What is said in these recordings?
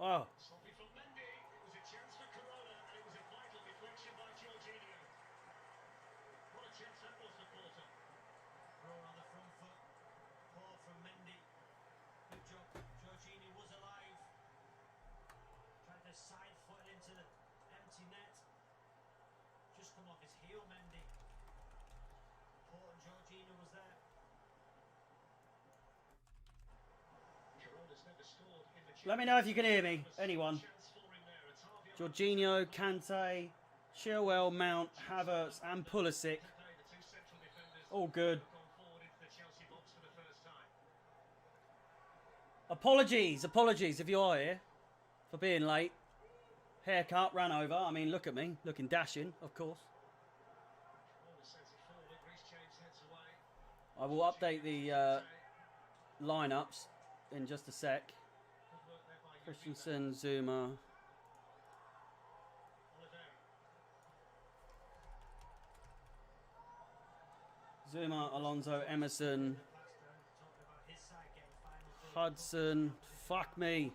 Oh, Sloppy from Mendy. It was a chance for Corona, and it was a vital deflection by Jorginho. What a chance that was for Porto. Roar on the front foot. Poor from Mendy. Good job. Jorginho was alive. Tried to side foot into the empty net. Just come off his heel, Mendy. Poor and Jorginho was there. Corona's never scored in the let me know if you can hear me. Anyone? Jorginho, Kante, Chilwell, Mount, Havertz and Pulisic. All good. Apologies if you are here for being late. Haircut, ran over. I mean, look at me. Looking dashing, of course. I will update the lineups in just a sec. Christensen, Zuma. Zuma, Alonso, Emerson, Hudson. Fuck me.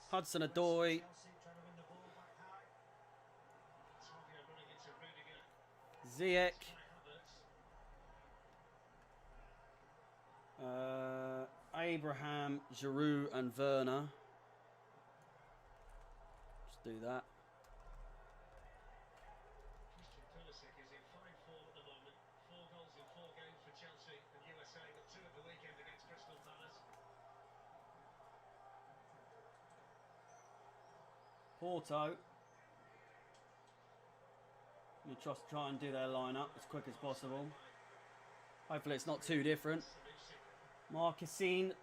Hudson Odoi. Ziyech. Abraham, Giroud and Werner. Just do that. Pulisic is in fine form at the moment. 4 goals in 4 games for Chelsea, and USA got 2 at the weekend against Crystal Palace. Porto. Let me just try and do their lineup as quick as possible. Hopefully it's not too different. Marquezine.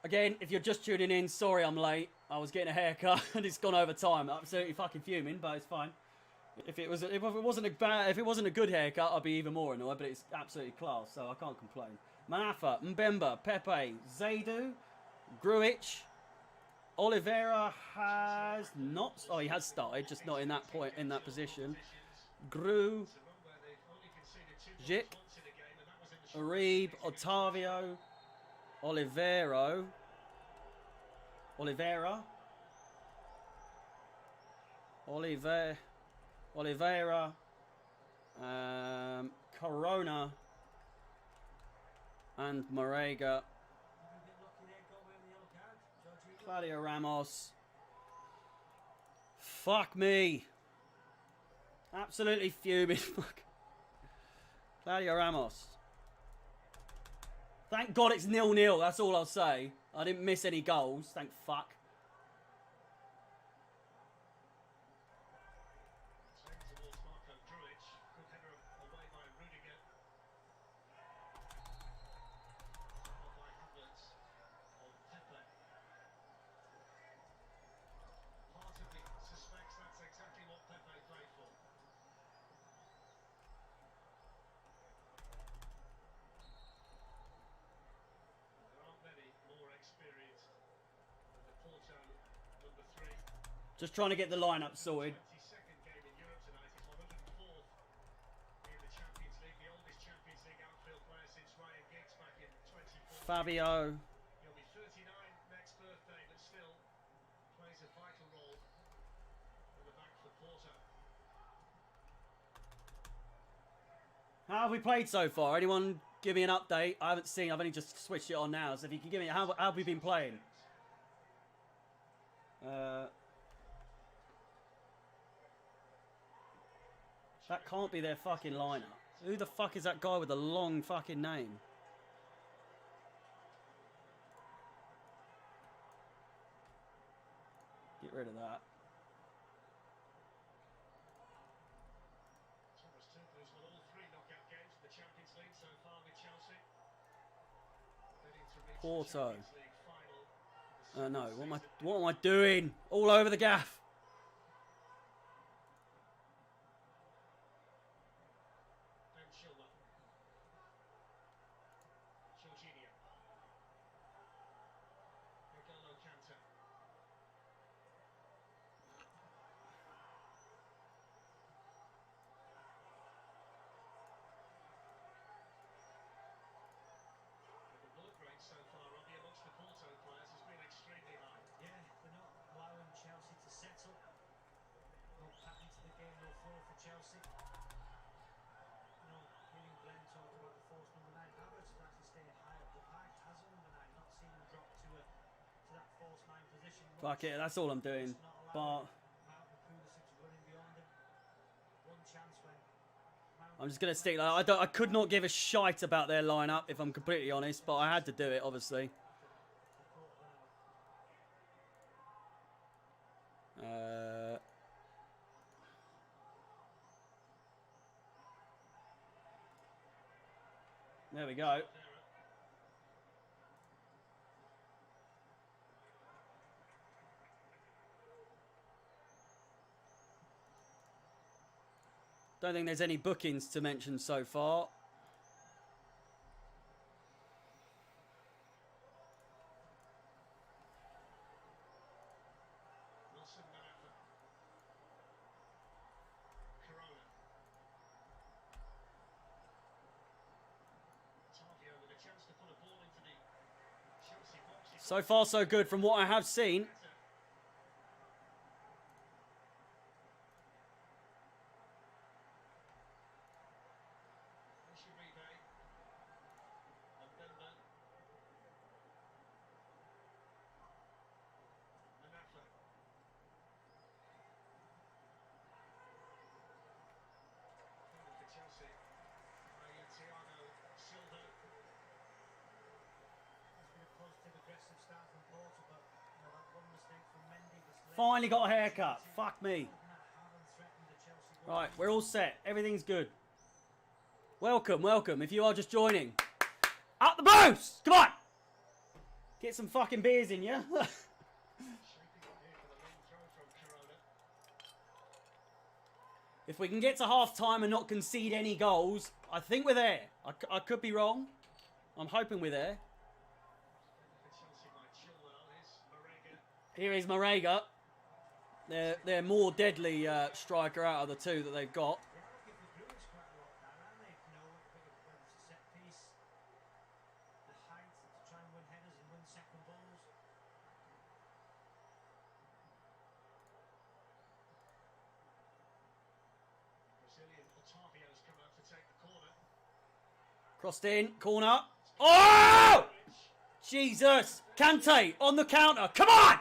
Again, if you're just tuning in, sorry I'm late. I was getting a haircut and it's gone over time. Absolutely fucking fuming, but it's fine. If it wasn't a good haircut, I'd be even more annoyed. But it's absolutely class, so I can't complain. Manafa, Mbemba, Pepe, Zaidu, Grujic, Oliveira has not. Oh, he has started, just not in that point in that position. Gru, Jik, Aribe, Otavio, Oliveira, Corona, and Marega. Claudio Ramos. Fuck me. Absolutely fuming. Fuck. Claudio Ramos. Thank God it's 0-0. That's all I'll say. I didn't miss any goals. Thank fuck. Suspects that's exactly what Pepe played for. There aren't many more experienced than the Porto number 3. Just trying to get the lineup sorted. 22nd game in Europe tonight. He's 104th in the Champions League, the oldest Champions League outfield player since Ryan Giggs back in 2014. Fabio. He'll be 39 next birthday, but still plays a vital role at the back for Porto. How have we played so far? Anyone give me an update? I haven't seen. I've only just switched it on now. So if you can give me, how have we been playing? That can't be their fucking lineup. Who the fuck is that guy with the long fucking name? Get rid of that. Who's won all 3 knockout games in the Champions League so far with Chelsea. Porto. No, what am I doing? All over the gaff. Jorginho. Kante. The bullet rate so far, Robbie, amongst the Porto players has been Chelsea. You know, hearing Glenn talk about the force number 9, Havertz has actually stayed high up the park as a number 9, not seen him drop to that force 9 position. Fuck it, that's all I'm doing. But I'm just gonna stick. Like, I could not give a shite about their lineup if I'm completely honest, but I had to do it, obviously. There we go. Don't think there's any bookings to mention so far. So far, so good from what I have seen. Finally got a haircut. Fuck me. Right, we're all set. Everything's good. Welcome, welcome. If you are just joining. Up the boost! Come on! Get some fucking beers in you. If we can get to half time and not concede any goals, I think we're there. I could be wrong. I'm hoping we're there. Here is Marega. They're more deadly striker out of the two that they've got. Crossed in, corner. Oh! Jesus! Kante on the counter. Come on!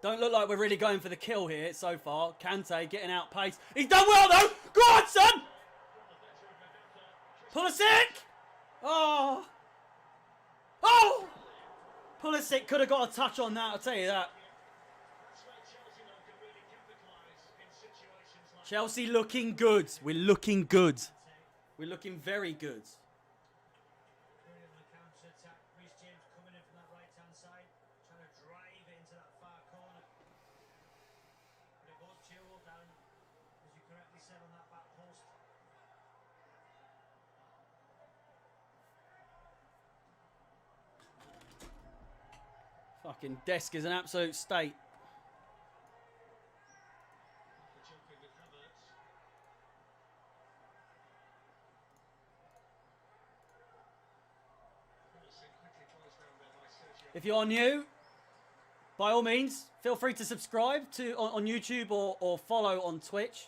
Don't look like we're really going for the kill here so far. Kante getting outpaced. He's done well though. Go on, son. Pulisic. Oh. Oh. Pulisic could have got a touch on that. I'll tell you that. Chelsea looking good. We're looking good. We're looking very good. Fucking desk is an absolute state. If you're new, by all means, feel free to subscribe on YouTube or follow on Twitch.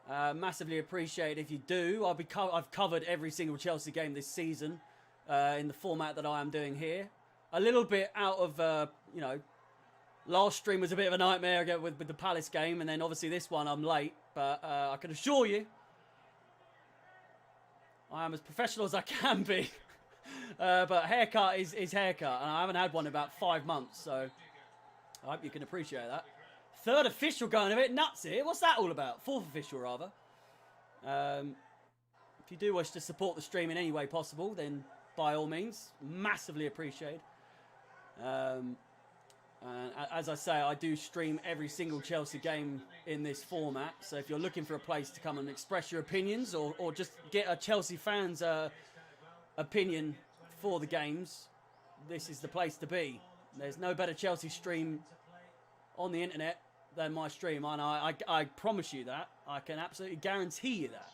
Massively appreciate if you do. I've covered every single Chelsea game this season in the format that I am doing here. A little bit out of, last stream was a bit of a nightmare again with the Palace game, and then obviously this one I'm late, but I can assure you I am as professional as I can be. But haircut is haircut, and I haven't had one in about 5 months, so I hope you can appreciate that. Third official going a bit nuts here. What's that all about? Fourth official, rather. If you do wish to support the stream in any way possible, then by all means, massively appreciated. And as I say, I do stream every single Chelsea game in this format, so if you're looking for a place to come and express your opinions or just get a Chelsea fan's opinion for the games, this is the place to be. There's no better Chelsea stream on the internet than my stream, and I promise you that. I can absolutely guarantee you that.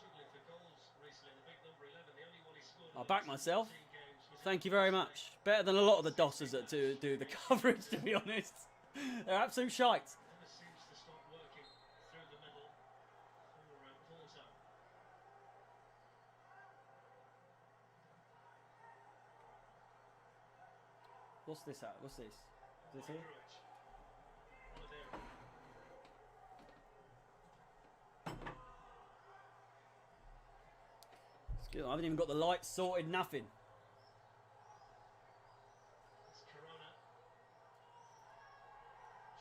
I'll back myself. Thank you very much. Better than a lot of the dossers that do the coverage, to be honest. They're absolute shite. What's this at? What's this? Is this here? It's good. I haven't even got the lights sorted, nothing. It's Corona.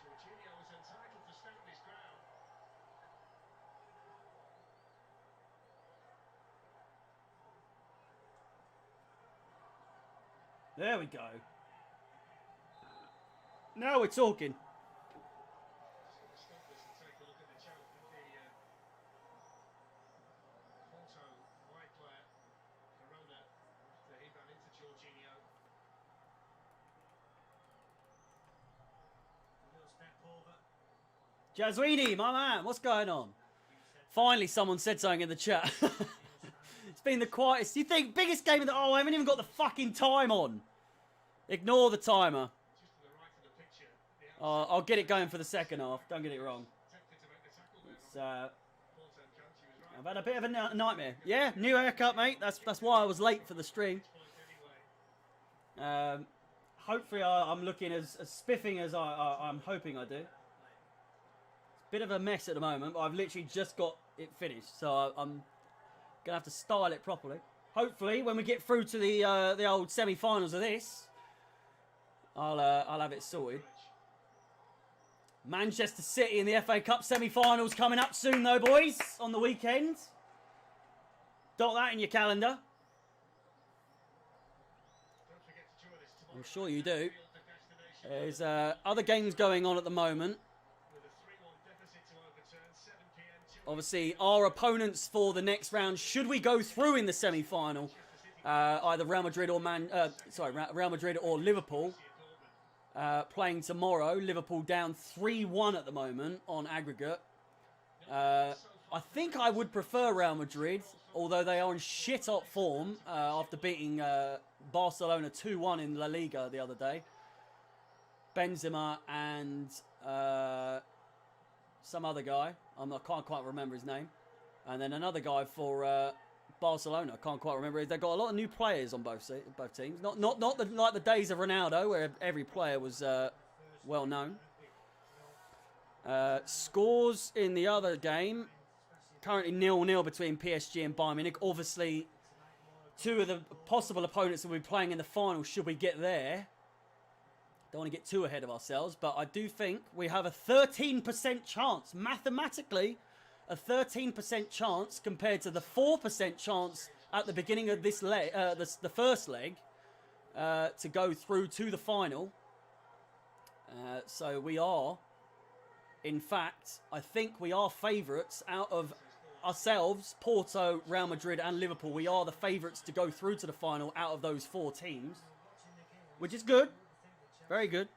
Jorginho was entitled to stand his ground. There we go. Now we're talking. Just gonna stop this and take a look at the choke of the Porto wide player, Corona, after he ran into Jorginho. A little step over. Jazwini, my man, what's going on? Finally, someone said something in the chat. It's been the quietest. You think biggest game of the... Oh, I haven't even got the fucking time on. Ignore the timer. Just to the right of the picture. I'll get it going for the second half. Don't get it wrong. It's, I've had a bit of a nightmare. Yeah, new haircut, mate. That's why I was late for the stream. Hopefully, I'm looking as spiffing as I'm hoping I do. It's a bit of a mess at the moment, but I've literally just got it finished, so I'm gonna have to style it properly. Hopefully, when we get through to the old semi-finals of this, I'll have it sorted. Manchester City in the FA Cup semi-finals coming up soon, though, boys, on the weekend. Dot that in your calendar. I'm sure you do. There's other games going on at the moment. Obviously, our opponents for the next round, should we go through in the semi-final, either Real Madrid or Real Madrid or Liverpool, playing tomorrow. Liverpool down 3-1 at the moment on aggregate. I think I would prefer Real Madrid, although they are in shit hot form after beating Barcelona 2-1 in La Liga the other day. Benzema and some other guy. I can't quite remember his name. And then another guy for Barcelona. I can't quite remember. They've got a lot of new players on both teams. Not like the days of Ronaldo, where every player was well known. Scores in the other game. Currently 0-0 between PSG and Bayern Munich. Obviously, two of the possible opponents that we'll be playing in the final, should we get there. Don't want to get too ahead of ourselves, but I do think we have a 13% chance, mathematically, a 13% chance compared to the 4% chance at the beginning of this leg, the first leg, to go through to the final. So we are, in fact, I think we are favourites out of ourselves, Porto, Real Madrid and Liverpool. We are the favourites to go through to the final out of those four teams, which is good. Very good.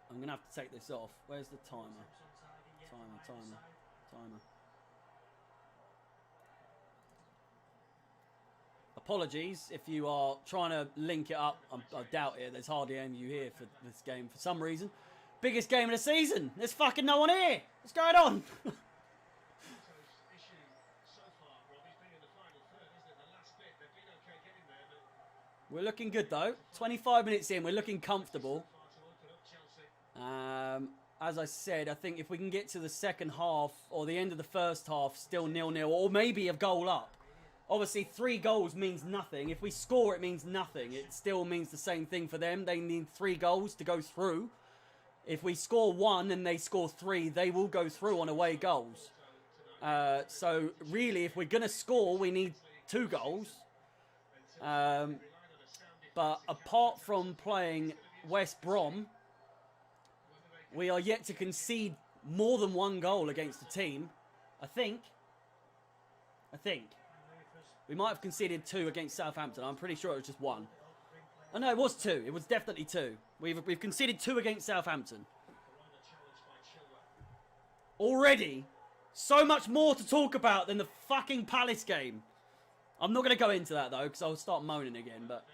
I'm going to have to take this off. Where's the timer? Timer. Apologies if you are trying to link it up. I doubt it. There's hardly any of you here for this game for some reason. Biggest game of the season. There's fucking no one here. What's going on? We're looking good though. 25 minutes in, we're looking comfortable. As I said, I think if we can get to the second half or the end of the first half, still 0-0, or maybe a goal up. Obviously, 3 goals means nothing. If we score, it means nothing. It still means the same thing for them. They need 3 goals to go through. If we score 1 and they score 3, they will go through on away goals. So really, if we're going to score, we need 2 goals. But apart from playing West Brom, we are yet to concede more than 1 goal against the team. I think. We might have conceded 2 against Southampton. I'm pretty sure it was just 1. Oh no, it was 2. It was definitely 2. We've conceded 2 against Southampton. Already, so much more to talk about than the fucking Palace game. I'm not going to go into that though, because I'll start moaning again, but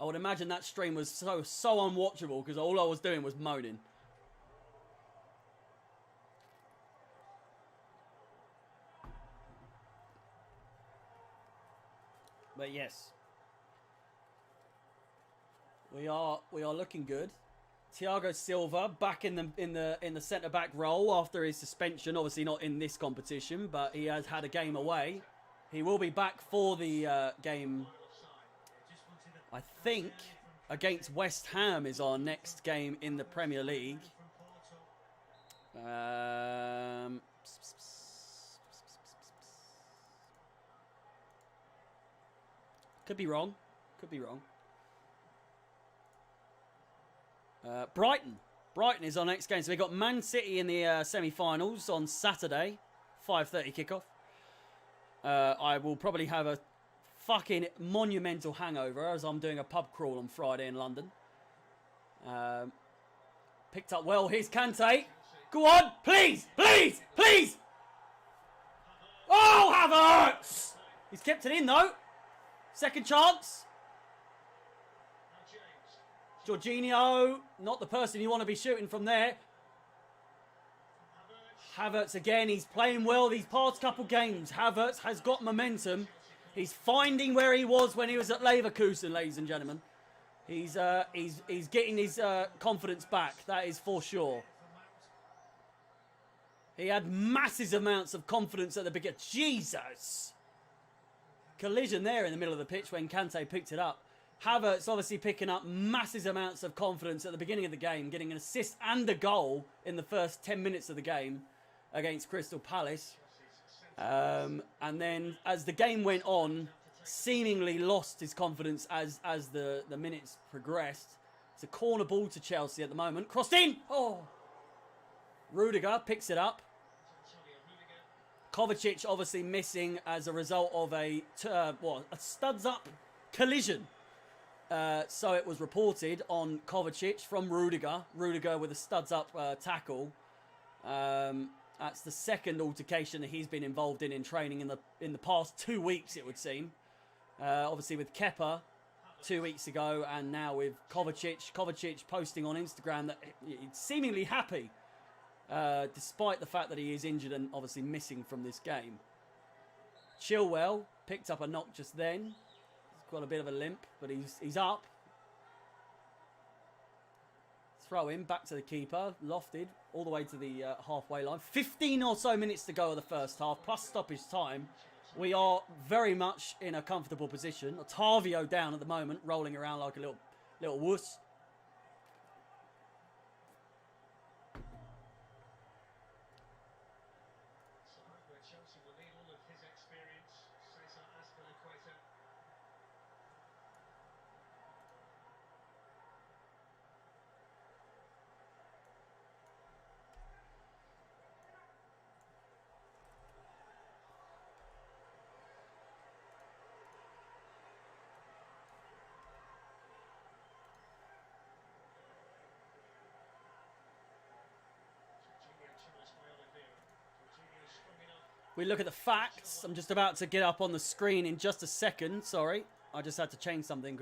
I would imagine that stream was so unwatchable because all I was doing was moaning. But yes, we are looking good. Thiago Silva back in the centre back role after his suspension. Obviously not in this competition, but he has had a game away. He will be back for the game. I think against West Ham is our next game in the Premier League. Could be wrong. Brighton. Brighton is our next game. So we've got Man City in the semi-finals on Saturday. 5:30 kickoff. I will probably have a fucking monumental hangover as I'm doing a pub crawl on Friday in London. Picked up well. Here's Kante. Go on. Please. Oh, Havertz! He's kept it in, though. Second chance. Jorginho, not the person you want to be shooting from there. Havertz again, he's playing well these past couple games. Havertz has got momentum. He's finding where he was when he was at Leverkusen, ladies and gentlemen. He's getting his confidence back, that is for sure. He had massive amounts of confidence at the beginning. Jesus! Collision there in the middle of the pitch when Kante picked it up. Havertz obviously picking up massive amounts of confidence at the beginning of the game, getting an assist and a goal in the first 10 minutes of the game against Crystal Palace. And then as the game went on, seemingly lost his confidence as the minutes progressed. It's a corner ball to Chelsea at the moment. Crossed in! Oh! Rudiger picks it up. Kovacic obviously missing as a result of a studs-up collision. So it was reported on Kovacic from Rudiger. Rudiger with a studs-up tackle. That's the second altercation that he's been involved in training in the past 2 weeks, it would seem. Obviously with Kepa 2 weeks ago, and now with Kovacic. Kovacic posting on Instagram that he's seemingly happy, despite the fact that he is injured and obviously missing from this game. Chilwell picked up a knock just then. Got a bit of a limp, but he's up. Throw in back to the keeper, lofted all the way to the halfway line. 15 or so minutes to go of the first half, plus stoppage time. We are very much in a comfortable position. Otavio down at the moment, rolling around like a little wuss. We look at the facts. I'm just about to get up on the screen in just a second. Sorry, I just had to change something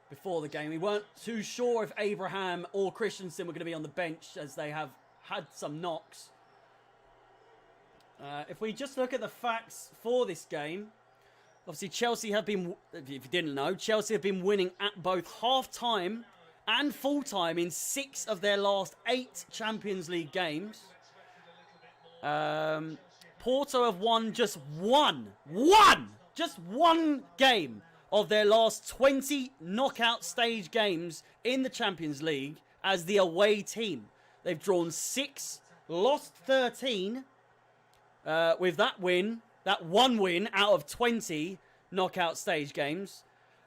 before the game. We weren't too sure if Abraham or Christensen were going to be on the bench as they have had some knocks. If we just look at the facts for this game, obviously Chelsea have been, if you didn't know, Chelsea have been winning at both half-time and full-time in 6 of their last 8 Champions League games. Porto have won just one game of their last 20 knockout stage games in the Champions League as the away team. They've drawn 6, lost 13 with that one win out of 20 knockout stage games.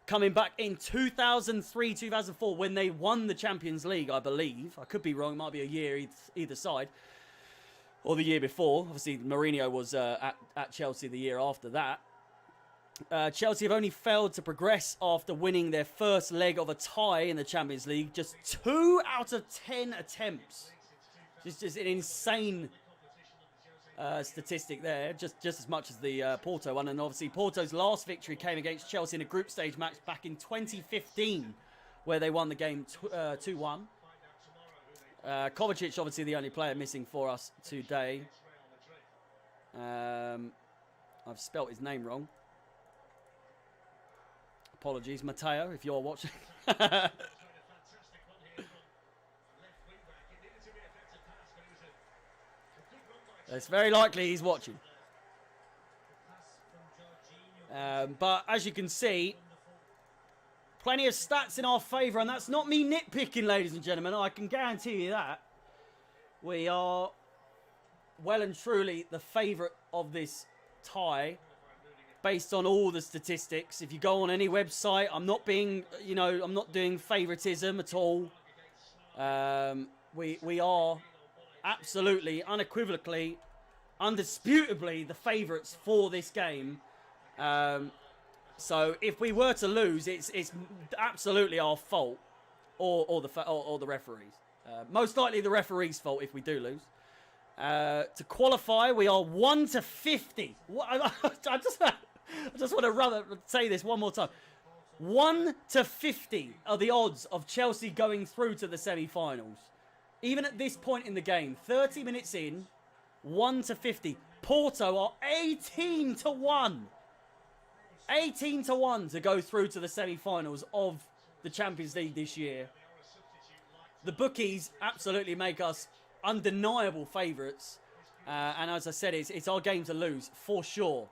Coming back in 2003, 2004 when they won the Champions League, I believe. I could be wrong, it might be a year either side. Or the year before. Obviously, Mourinho was at Chelsea the year after that. Chelsea have only failed to progress after winning their first leg of a tie in the Champions League. Just 2 out of 10 attempts. Just an insane statistic there. Just as much as the Porto one. And obviously, Porto's last victory came against Chelsea in a group stage match back in 2015, where they won the game 2-1. Kovacic, obviously the only player missing for us today. I've spelt his name wrong. Apologies, Matteo, if you're watching. Tried a fantastic one here from left wing back. It needed to be a better pass, but it was a good run by It's very likely he's watching. pass from Jorginho. But as you can see, plenty of stats in our favour, and that's not me nitpicking, ladies and gentlemen. I can guarantee you that. We are well and truly the favourite of this tie based on all the statistics. If you go on any website, I'm not being, I'm not doing favouritism at all. We are absolutely, unequivocally, undisputably the favourites for this game. So if we were to lose, it's absolutely our fault, or the referees. Most likely the referee's fault if we do lose. To qualify, we are 1 to 50. I just want to say this one more time. 1 to 50 are the odds of Chelsea going through to the semi-finals. Even at this point in the game, 30 minutes in, 1 to 50. Porto are 18 to 1. 18 to 1 to go through to the semi-finals of the Champions League this year. The bookies absolutely make us undeniable favourites. And as I said, it's our game to lose, for sure.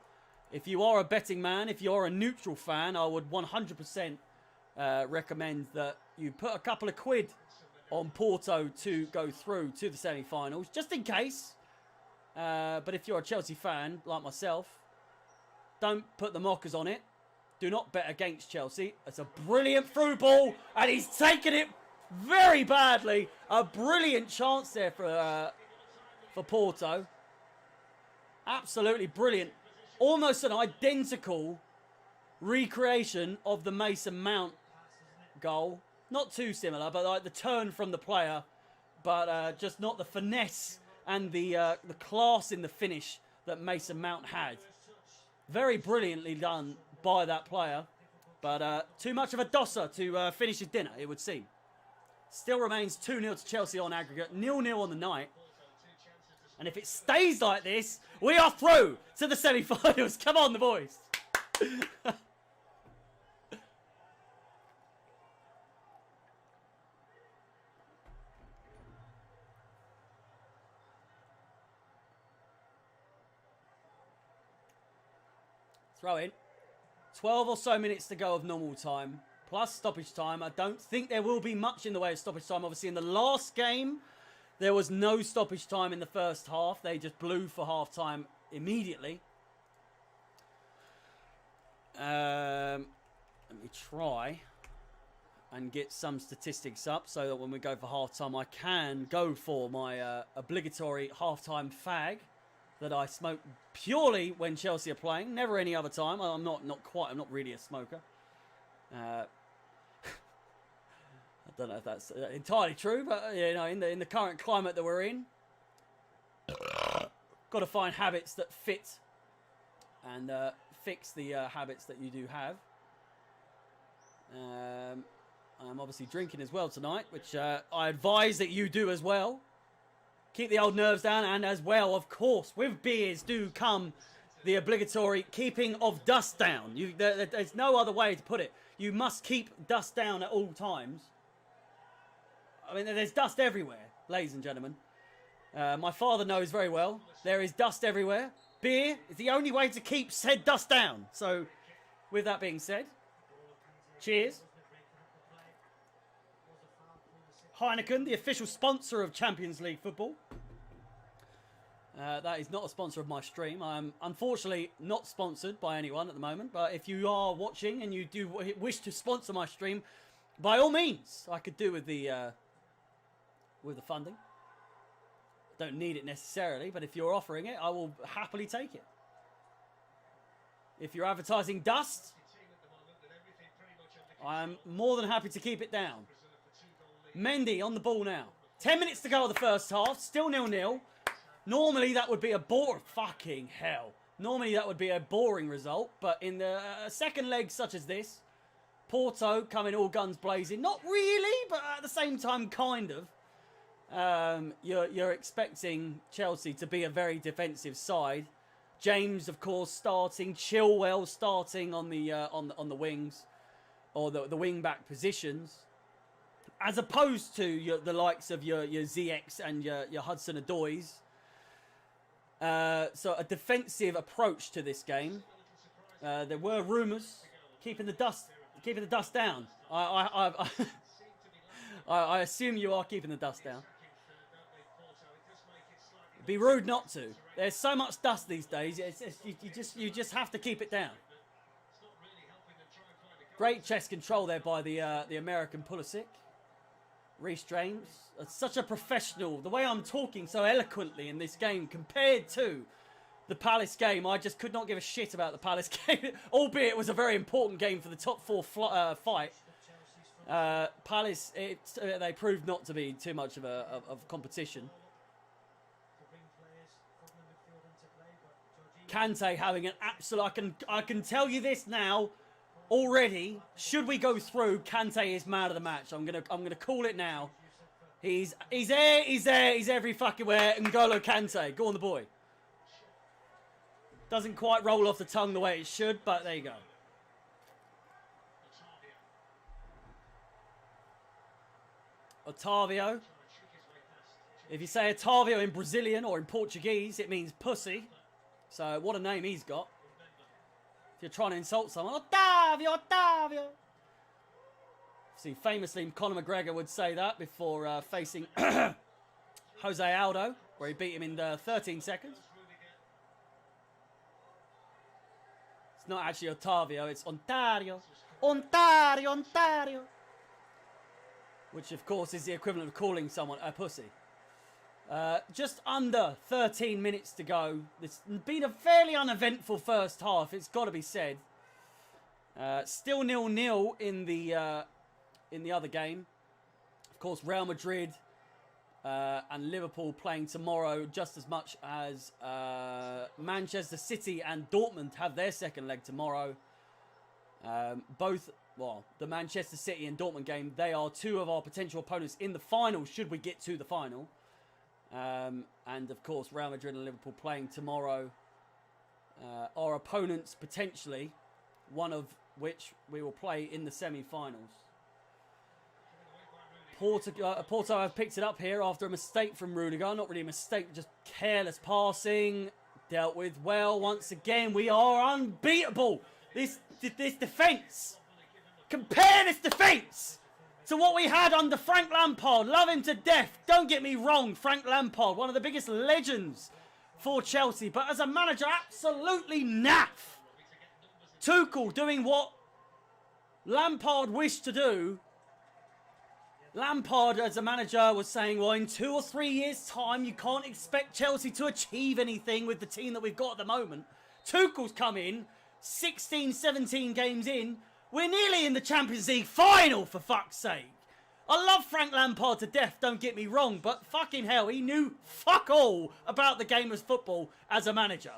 If you are a betting man, if you're a neutral fan, I would 100% recommend that you put a couple of quid on Porto to go through to the semi-finals, just in case. But if you're a Chelsea fan, like myself, don't put the mockers on it. Do not bet against Chelsea. It's a brilliant through ball, and he's taken it very badly. A brilliant chance there for Porto. Absolutely brilliant. Almost an identical recreation of the Mason Mount goal. Not too similar, but like the turn from the player, but just not the finesse and the class in the finish that Mason Mount had. Very brilliantly done by that player, but too much of a dosser to finish his dinner, it would seem. Still remains 2-0 to Chelsea on aggregate, 0-0 on the night. And if it stays like this, we are through to the semi-finals. Come on, the boys. Throw in. 12 or so minutes to go of normal time, plus stoppage time. I don't think there will be much in the way of stoppage time. Obviously, in the last game, there was no stoppage time in the first half. They just blew for half-time immediately. Let me try and get some statistics up so that when we go for half-time, I can go for my obligatory half-time fag that I smoke purely when Chelsea are playing. Never any other time. I'm not really a smoker. I don't know if that's entirely true, but in the current climate that we're in, got to find habits that fit and fix the habits that you do have. I'm obviously drinking as well tonight, which I advise that you do as well. Keep the old nerves down, and as well, of course, with beers do come the obligatory keeping of dust down. There's no other way to put it. You must keep dust down at all times. I mean, there's dust everywhere, ladies and gentlemen. My father knows very well. There is dust everywhere. Beer is the only way to keep said dust down. So, with that being said, cheers. Heineken, the official sponsor of Champions League football. That is not a sponsor of my stream. I'm unfortunately not sponsored by anyone at the moment. But if you are watching and you do wish to sponsor my stream, by all means, I could do with the funding. Don't need it necessarily, but if you're offering it, I will happily take it. If you're advertising dust, I'm more than happy to keep it down. Mendy on the ball now. 10 minutes to go of the first half. Still 0-0. Normally that would be a fucking hell. Normally that would be a boring result. But in the second leg such as this, Porto coming all guns blazing. Not really, but at the same time kind of. You're expecting Chelsea to be a very defensive side. James, of course, starting. Chilwell starting on the wings. or the wing back positions, as opposed to the likes of your ZX and your Hudson-Odois. So a defensive approach to this game. There were rumours keeping the dust down. I assume you are keeping the dust down. It'd be rude not to. There's so much dust these days. You just have to keep it down. Great chest control there by the American Pulisic. Reece James, such a professional. The way I'm talking so eloquently in this game compared to the Palace game, I just could not give a shit about the Palace game, albeit it was a very important game for the top four fight. Palace, they proved not to be too much of competition. Kante having an absolute. I can tell you this now. Already, should we go through, Kante is man of the match. I'm gonna call it now. He's there, he's every fucking where. N'Golo Kante, go on the boy. Doesn't quite roll off the tongue the way it should, but there you go. Otavio. If you say Otavio in Brazilian or in Portuguese, it means pussy. So what a name he's got. If you're trying to insult someone, Otavio. See, famously, Conor McGregor would say that before facing Jose Aldo, where he beat him in 13 seconds. It's not actually Otavio, it's Ontario. Ontario. Which, of course, is the equivalent of calling someone a pussy. Just under 13 minutes to go. It's been a fairly uneventful first half, it's got to be said. Still 0-0 in the other game. Of course, Real Madrid and Liverpool playing tomorrow just as much as Manchester City and Dortmund have their second leg tomorrow. The Manchester City and Dortmund game, they are two of our potential opponents in the final, should we get to the final. And of course, Real Madrid and Liverpool playing tomorrow. Our opponents potentially, one of which we will play in the semi-finals. Porto have picked it up here after a mistake from Rudiger. Not really a mistake, just careless passing. Dealt with well. Once again, we are unbeatable. This defence. Compare this defence to what we had under Frank Lampard. Love him to death. Don't get me wrong, Frank Lampard, one of the biggest legends for Chelsea. But as a manager, absolutely naff. Tuchel doing what Lampard wished to do. Lampard, as a manager, was saying, well, in 2 or 3 years' time, you can't expect Chelsea to achieve anything with the team that we've got at the moment. Tuchel's come in, 16, 17 games in. We're nearly in the Champions League final, for fuck's sake. I love Frank Lampard to death, don't get me wrong, but fucking hell, he knew fuck all about the game of football as a manager.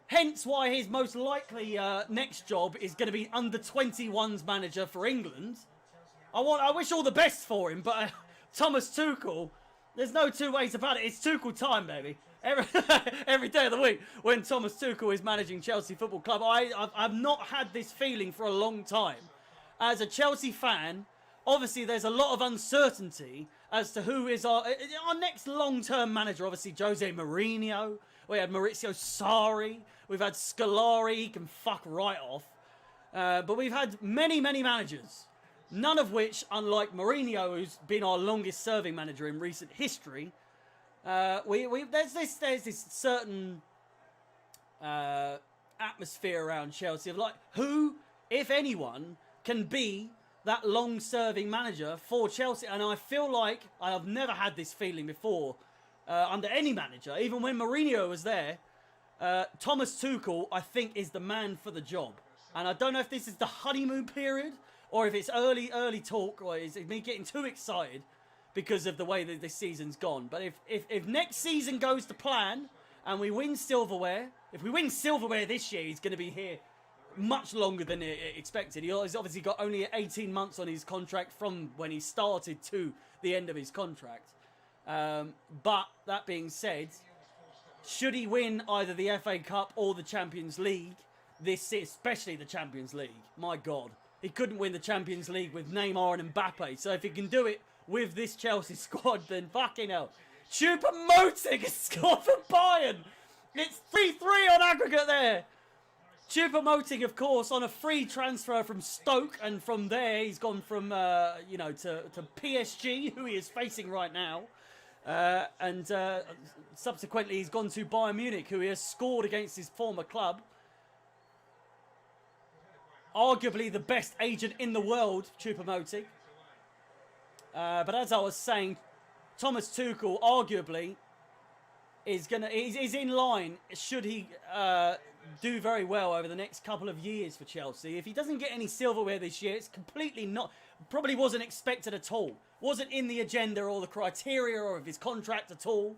Hence why his most likely next job is going to be under 21s manager for England. I wish all the best for him, but Thomas Tuchel, there's no two ways about it. It's Tuchel time, baby. Every day of the week when Thomas Tuchel is managing Chelsea Football Club. I've not had this feeling for a long time. As a Chelsea fan, obviously there's a lot of uncertainty as to who is our next long-term manager. Obviously Jose Mourinho. We had Maurizio Sarri. We've had Scolari. He can fuck right off. But we've had many, many managers. None of which, unlike Mourinho, who's been our longest-serving manager in recent history, there's this certain atmosphere around Chelsea of like, who, if anyone, can be that long-serving manager for Chelsea? And I feel like I've never had this feeling before under any manager. Even when Mourinho was there, Thomas Tuchel, I think, is the man for the job. And I don't know if this is the honeymoon period or if it's early talk, or is it me getting too excited because of the way that this season's gone. But if next season goes to plan and we win silverware, if we win silverware this year, he's going to be here much longer than expected. He's obviously got only 18 months on his contract from when he started to the end of his contract. But that being said, should he win either the FA Cup or the Champions League, especially the Champions League, my God, he couldn't win the Champions League with Neymar and Mbappe. So if he can do it with this Chelsea squad, then fucking hell. Choupo-Moting has scored for Bayern. It's 3-3 on aggregate there. Choupo-Moting, of course, on a free transfer from Stoke, and from there he's gone from to PSG, who he is facing right now, and subsequently he's gone to Bayern Munich, who he has scored against his former club. Arguably the best agent in the world, Choupo-Moting. But as I was saying, Thomas Tuchel arguably is in line. Should he do very well over the next couple of years for Chelsea? If he doesn't get any silverware this year, it's completely probably wasn't expected at all. Wasn't in the agenda or the criteria or of his contract at all.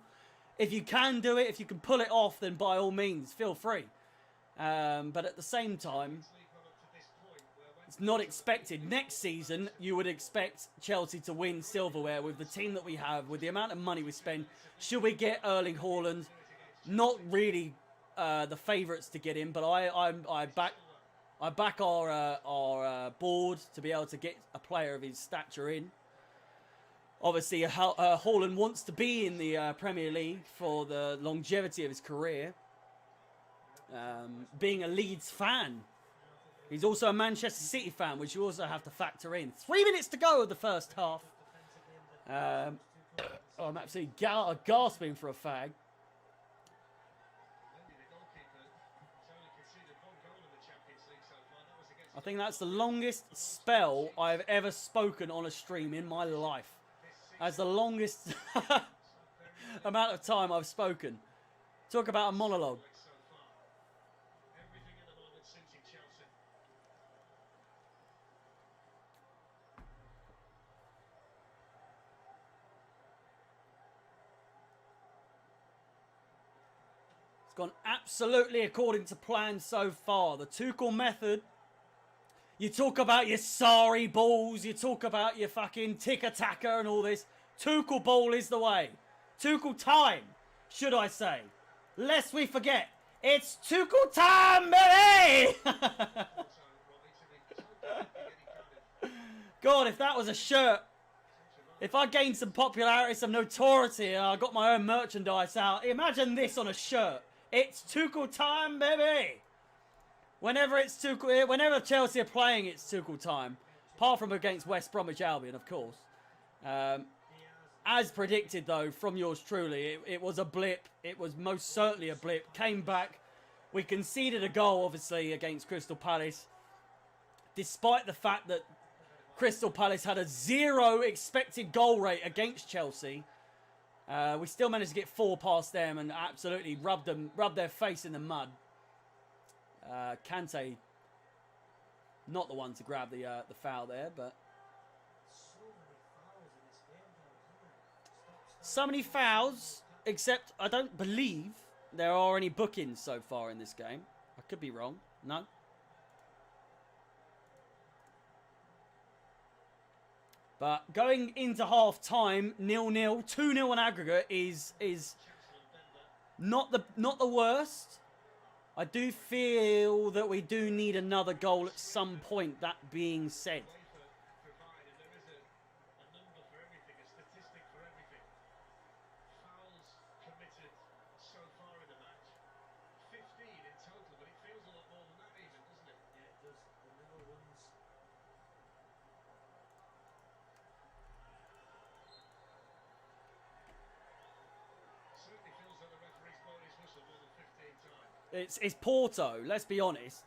If you can do it, if you can pull it off, then by all means, feel free. But at the same time, it's not expected. Next season, you would expect Chelsea to win silverware with the team that we have, with the amount of money we spend. Should we get Erling Haaland? Not really the favourites to get him, but I back our board to be able to get a player of his stature in. Obviously, Haaland wants to be in the Premier League for the longevity of his career. Being a Leeds fan. He's also a Manchester City fan, which you also have to factor in. 3 minutes to go of the first half. I'm absolutely gasping for a fag. I think that's the longest spell I've ever spoken on a stream in my life. That's the longest amount of time I've spoken. Talk about a monologue. It's gone absolutely according to plan so far. The Tuchel method. You talk about your Sari balls, you talk about your fucking tick-a-tacker and all this. Tuchel ball is the way. Tuchel time, should I say. Lest we forget, it's Tuchel time, baby! God, if that was a shirt, if I gained some popularity, some notoriety, and I got my own merchandise out, imagine this on a shirt. It's Tuchel time, baby! Whenever Chelsea are playing, it's Tuchel time. Apart from against West Bromwich Albion, of course. As predicted, though, from yours truly, it was a blip. It was most certainly a blip. Came back. We conceded a goal, obviously, against Crystal Palace. Despite the fact that Crystal Palace had a 0 expected goal rate against Chelsea, we still managed to get 4 past them and absolutely rubbed their face in the mud. Kante, not the one to grab the foul there, but so many fouls. Except I don't believe there are any bookings so far in this game. I could be wrong. No. But going into half time, 0-0, 2-0 on aggregate is not the worst. I do feel that we do need another goal at some point, that being said. It's Porto, let's be honest.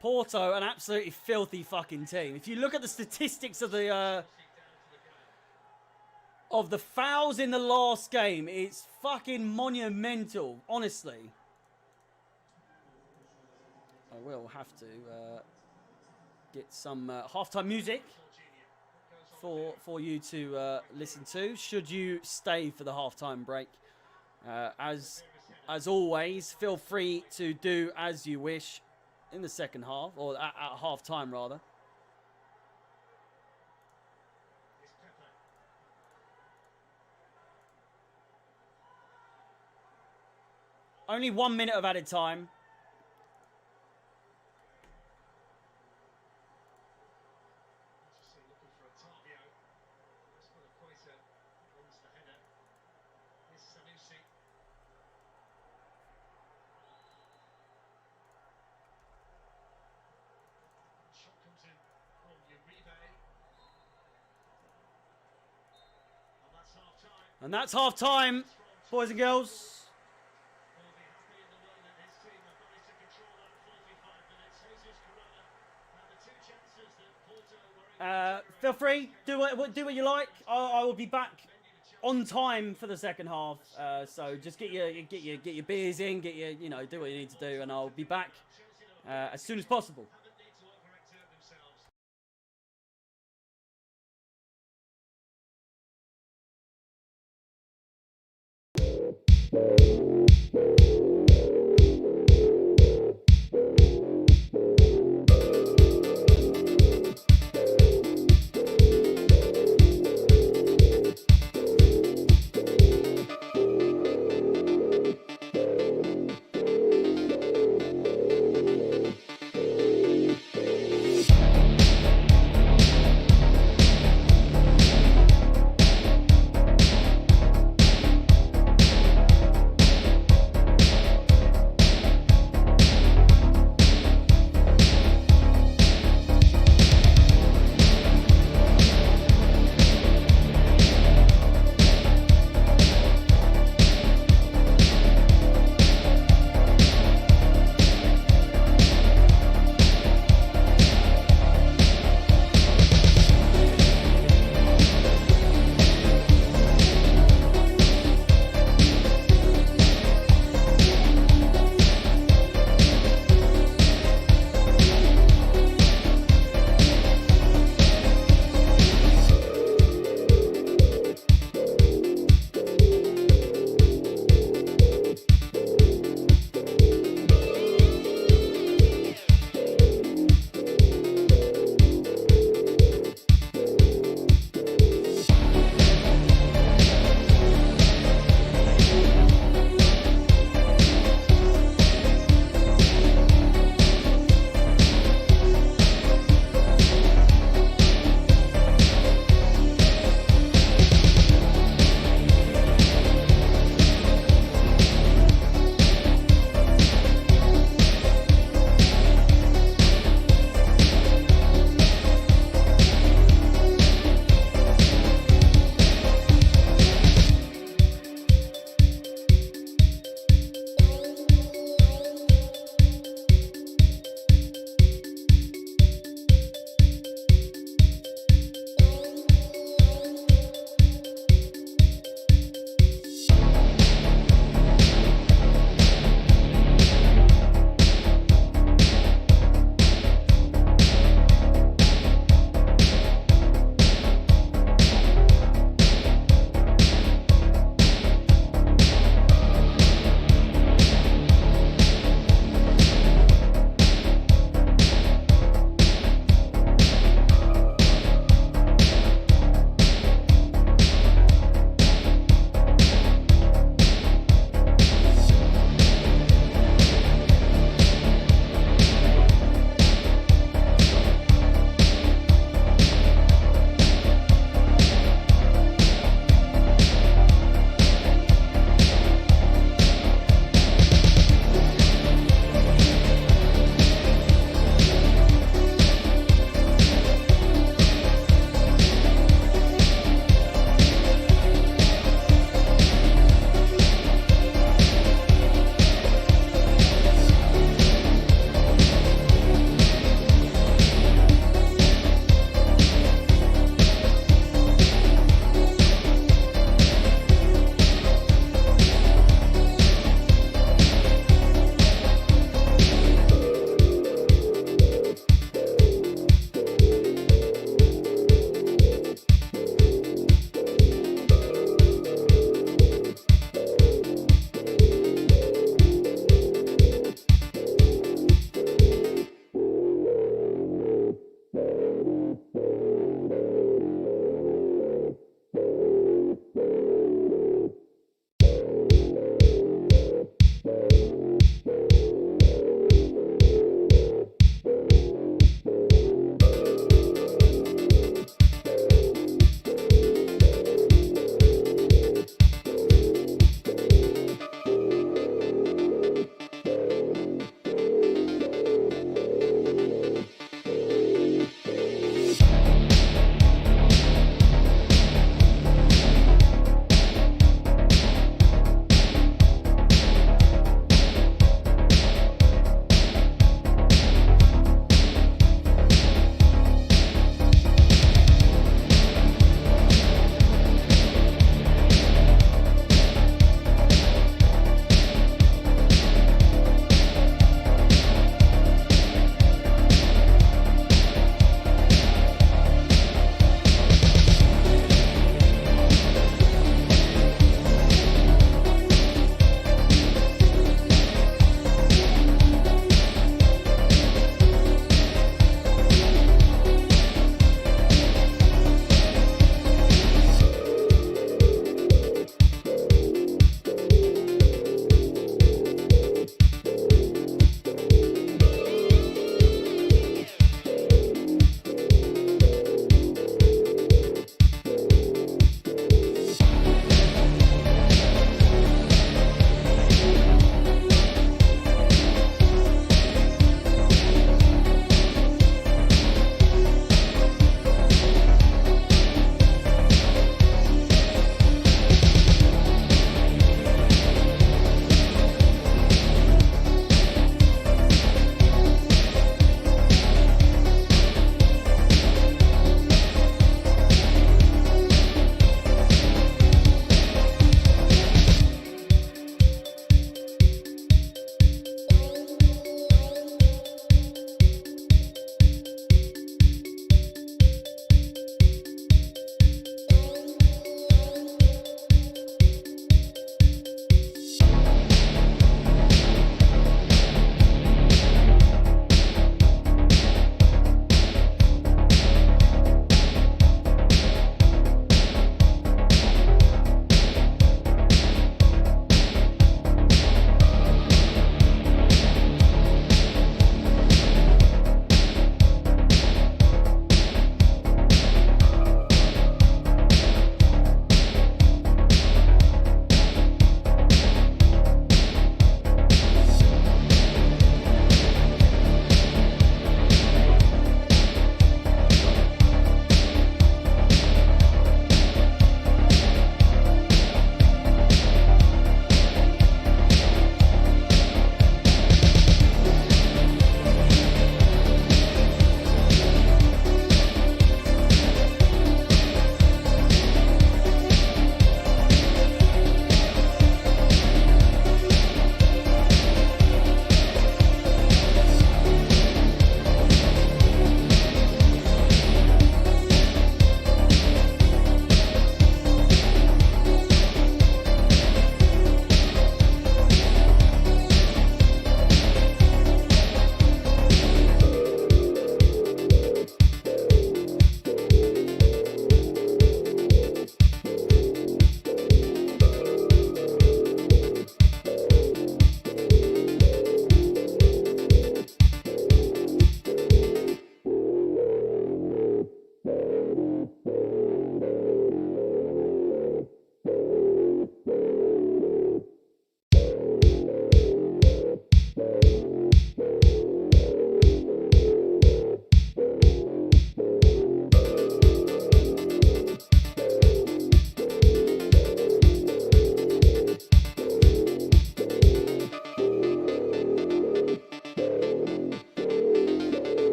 Porto, an absolutely filthy fucking team. If you look at the statistics of the fouls in the last game, it's fucking monumental, honestly. I will have to get some halftime music for you to listen to, should you stay for the halftime break. As always, feel free to do as you wish in the second half, or at half time rather. Only 1 minute of added time. And that's half time, boys and girls. Feel free, do what you like. I will be back on time for the second half. So just get your beers in, do what you need to do, and I'll be back as soon as possible.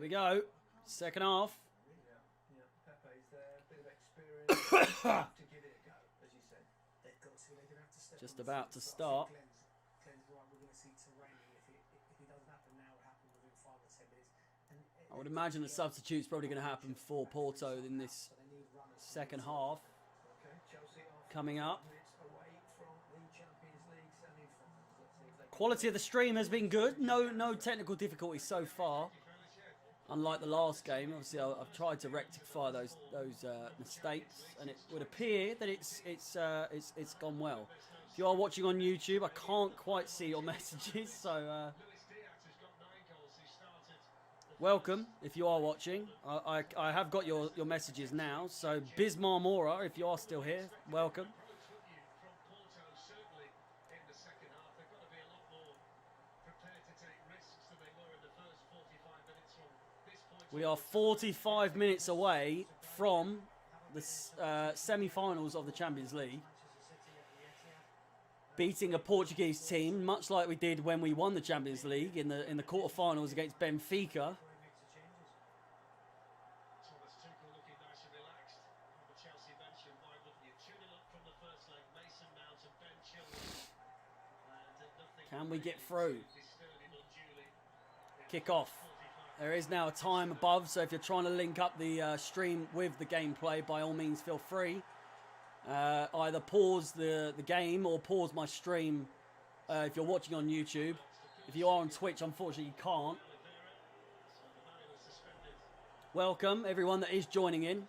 we go. Second half. Yeah. Pepe's there, bit of experience. Have to give it a go, as you said. They've got to. They're going to have to step Just on the about to front foot. start. Glenn's right. We're going to see terrain. If it doesn't happen now, it happen within 5 or 10 minutes. And I would imagine the substitute's probably going to happen for Porto in this so they need runners. second half. Okay, Chelsea are Coming up. minutes away from the Champions League semi-finals. Let's see if they can Quality of the stream has been good. No technical difficulties so far. Unlike the last game, obviously I've tried to rectify those mistakes, and it would appear that it's gone well. If you are watching on YouTube, I can't quite see your messages, so welcome if you are watching. I have got your messages now. So Bismar Mora, if you are still here, welcome. We are 45 minutes away from the semi-finals of the Champions League. Beating a Portuguese team, much like we did when we won the Champions League in the quarterfinals against Benfica. Can we get through? Kick off. There is now a time above, so if you're trying to link up the stream with the gameplay, by all means feel free. Either pause the game or pause my stream if you're watching on YouTube. If you are on Twitch, unfortunately you can't. Welcome everyone that is joining in.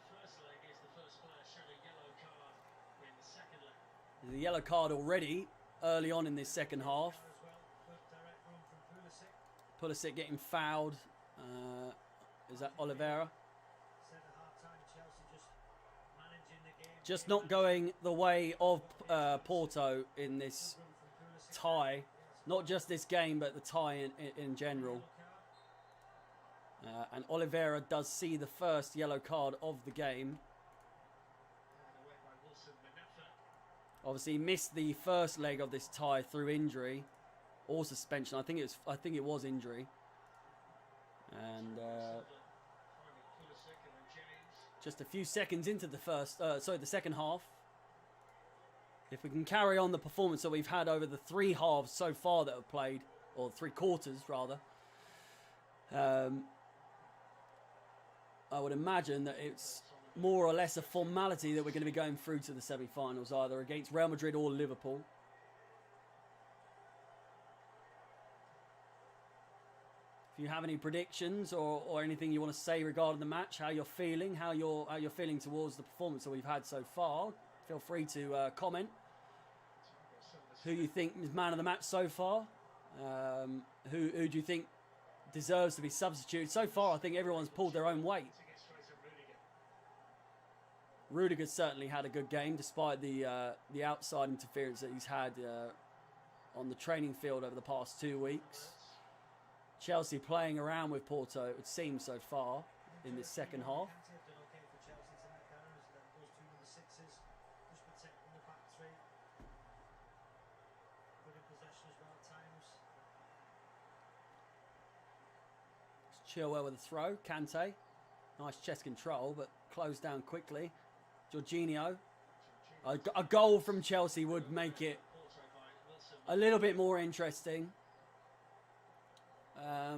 There's a yellow card already early on in this second half. Pulisic getting fouled. Is that Oliveira? Just not going the way of Porto in this tie. Not just this game, but the tie in general. And Oliveira does see the first yellow card of the game. Obviously, he missed the first leg of this tie through injury or suspension. I think it was injury. And just a few seconds into the second half. If we can carry on the performance that we've had over the 3 halves so far that have played, or 3 quarters rather, I would imagine that it's more or less a formality that we're going to be going through to the semi-finals, either against Real Madrid or Liverpool. If you have any predictions or anything you want to say regarding the match, how you're feeling, how you're feeling towards the performance that we've had so far, feel free to comment. Who you think is man of the match so far? Who do you think deserves to be substituted? So far, I think everyone's pulled their own weight. Rudiger certainly had a good game, despite the outside interference that he's had on the training field over the past 2 weeks. Chelsea playing around with Porto, it seems so far, in this second half. Chilwell with a throw. Kante. Nice chest control, but closed down quickly. Jorginho. A goal from Chelsea would make it a little bit more interesting.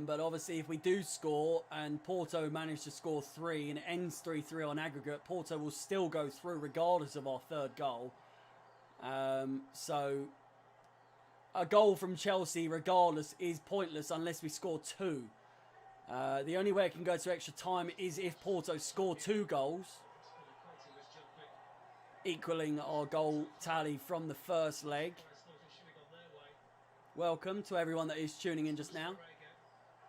But obviously, if we do score and Porto manage to score 3 and it ends 3-3 on aggregate, Porto will still go through regardless of our third goal. So a goal from Chelsea regardless is pointless unless we score 2. The only way it can go to extra time is if Porto score 2 goals, equaling our goal tally from the first leg. Welcome to everyone that is tuning in just now.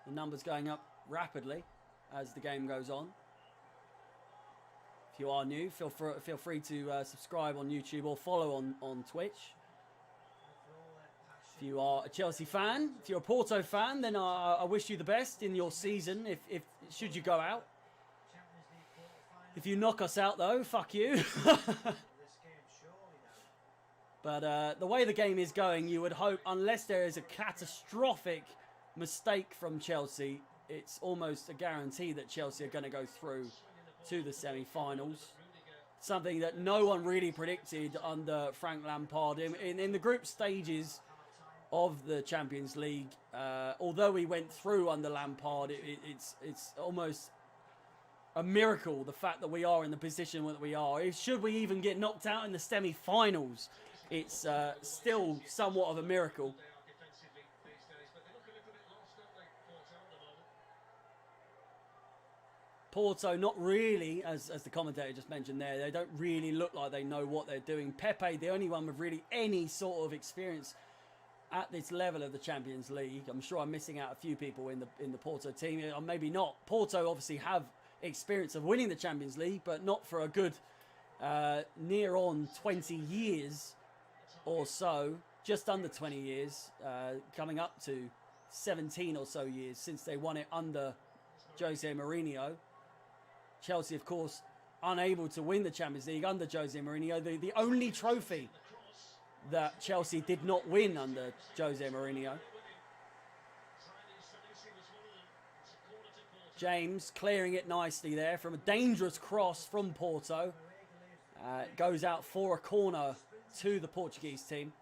The numbers going up rapidly as the game goes on. If you are new, feel free to subscribe on YouTube or follow on Twitch. If you are a Chelsea fan, if you're a Porto fan, then I wish you the best in your season, if should you go out. If you knock us out, though, fuck you. But the way the game is going, you would hope, unless there is a catastrophic mistake from Chelsea, it's almost a guarantee that Chelsea are going to go through to the semi-finals. Something that no one really predicted under Frank Lampard in the group stages of the Champions League. Although we went through under Lampard, it's almost a miracle, the fact that we are in the position that we are. Should we even get knocked out in the semi-finals, it's still somewhat of a miracle. Porto, not really, as the commentator just mentioned there, they don't really look like they know what they're doing. Pepe, the only one with really any sort of experience at this level of the Champions League. I'm sure I'm missing out a few people in the Porto team, or maybe not. Porto obviously have experience of winning the Champions League, but not for a good near on 20 years or so, just under 20 years, coming up to 17 or so years since they won it under Jose Mourinho. Chelsea, of course, unable to win the Champions League under Jose Mourinho. The only trophy that Chelsea did not win under Jose Mourinho. James clearing it nicely there from a dangerous cross from Porto. Goes out for a corner to the Portuguese team.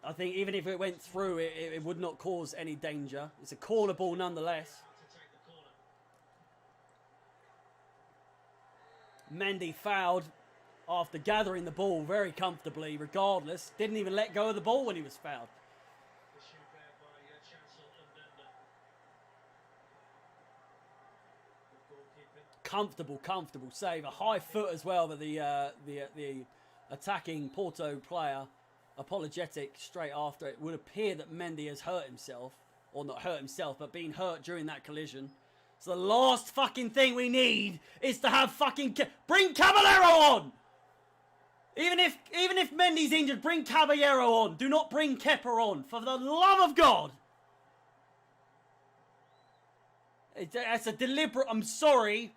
I think even if it went through, it would not cause any danger. It's a corner ball nonetheless. Mendy fouled after gathering the ball very comfortably, regardless. Didn't even let go of the ball when he was fouled. Comfortable save. A high foot as well, but the attacking Porto player, apologetic straight after it. Would appear that Mendy has hurt himself. Or not hurt himself, but been hurt during that collision. So the last fucking thing we need is to have fucking... Bring Caballero on! Even if Mendy's injured, bring Caballero on. Do not bring Kepa on. For the love of God. That's a deliberate... I'm sorry.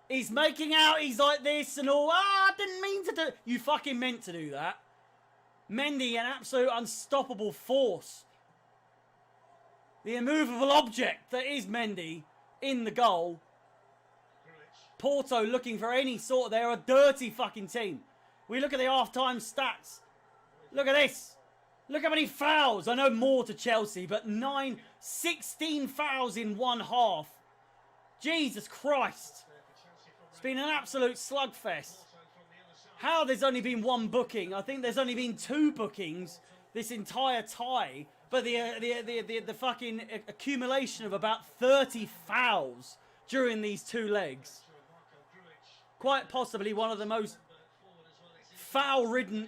He's making out he's like this and all. I didn't mean to do... You fucking meant to do that. Mendy, an absolute unstoppable force. The immovable object that is Mendy in the goal. Porto looking for any sort. They're a dirty fucking team. We look at the half-time stats. Look at this. Look how many fouls. I know more to Chelsea, but 16 fouls in one half. Jesus Christ. It's been an absolute slugfest. How there's only been one booking. I think there's only been 2 bookings this entire tie. But the fucking accumulation of about 30 fouls during these 2 legs. Quite possibly one of the most foul-ridden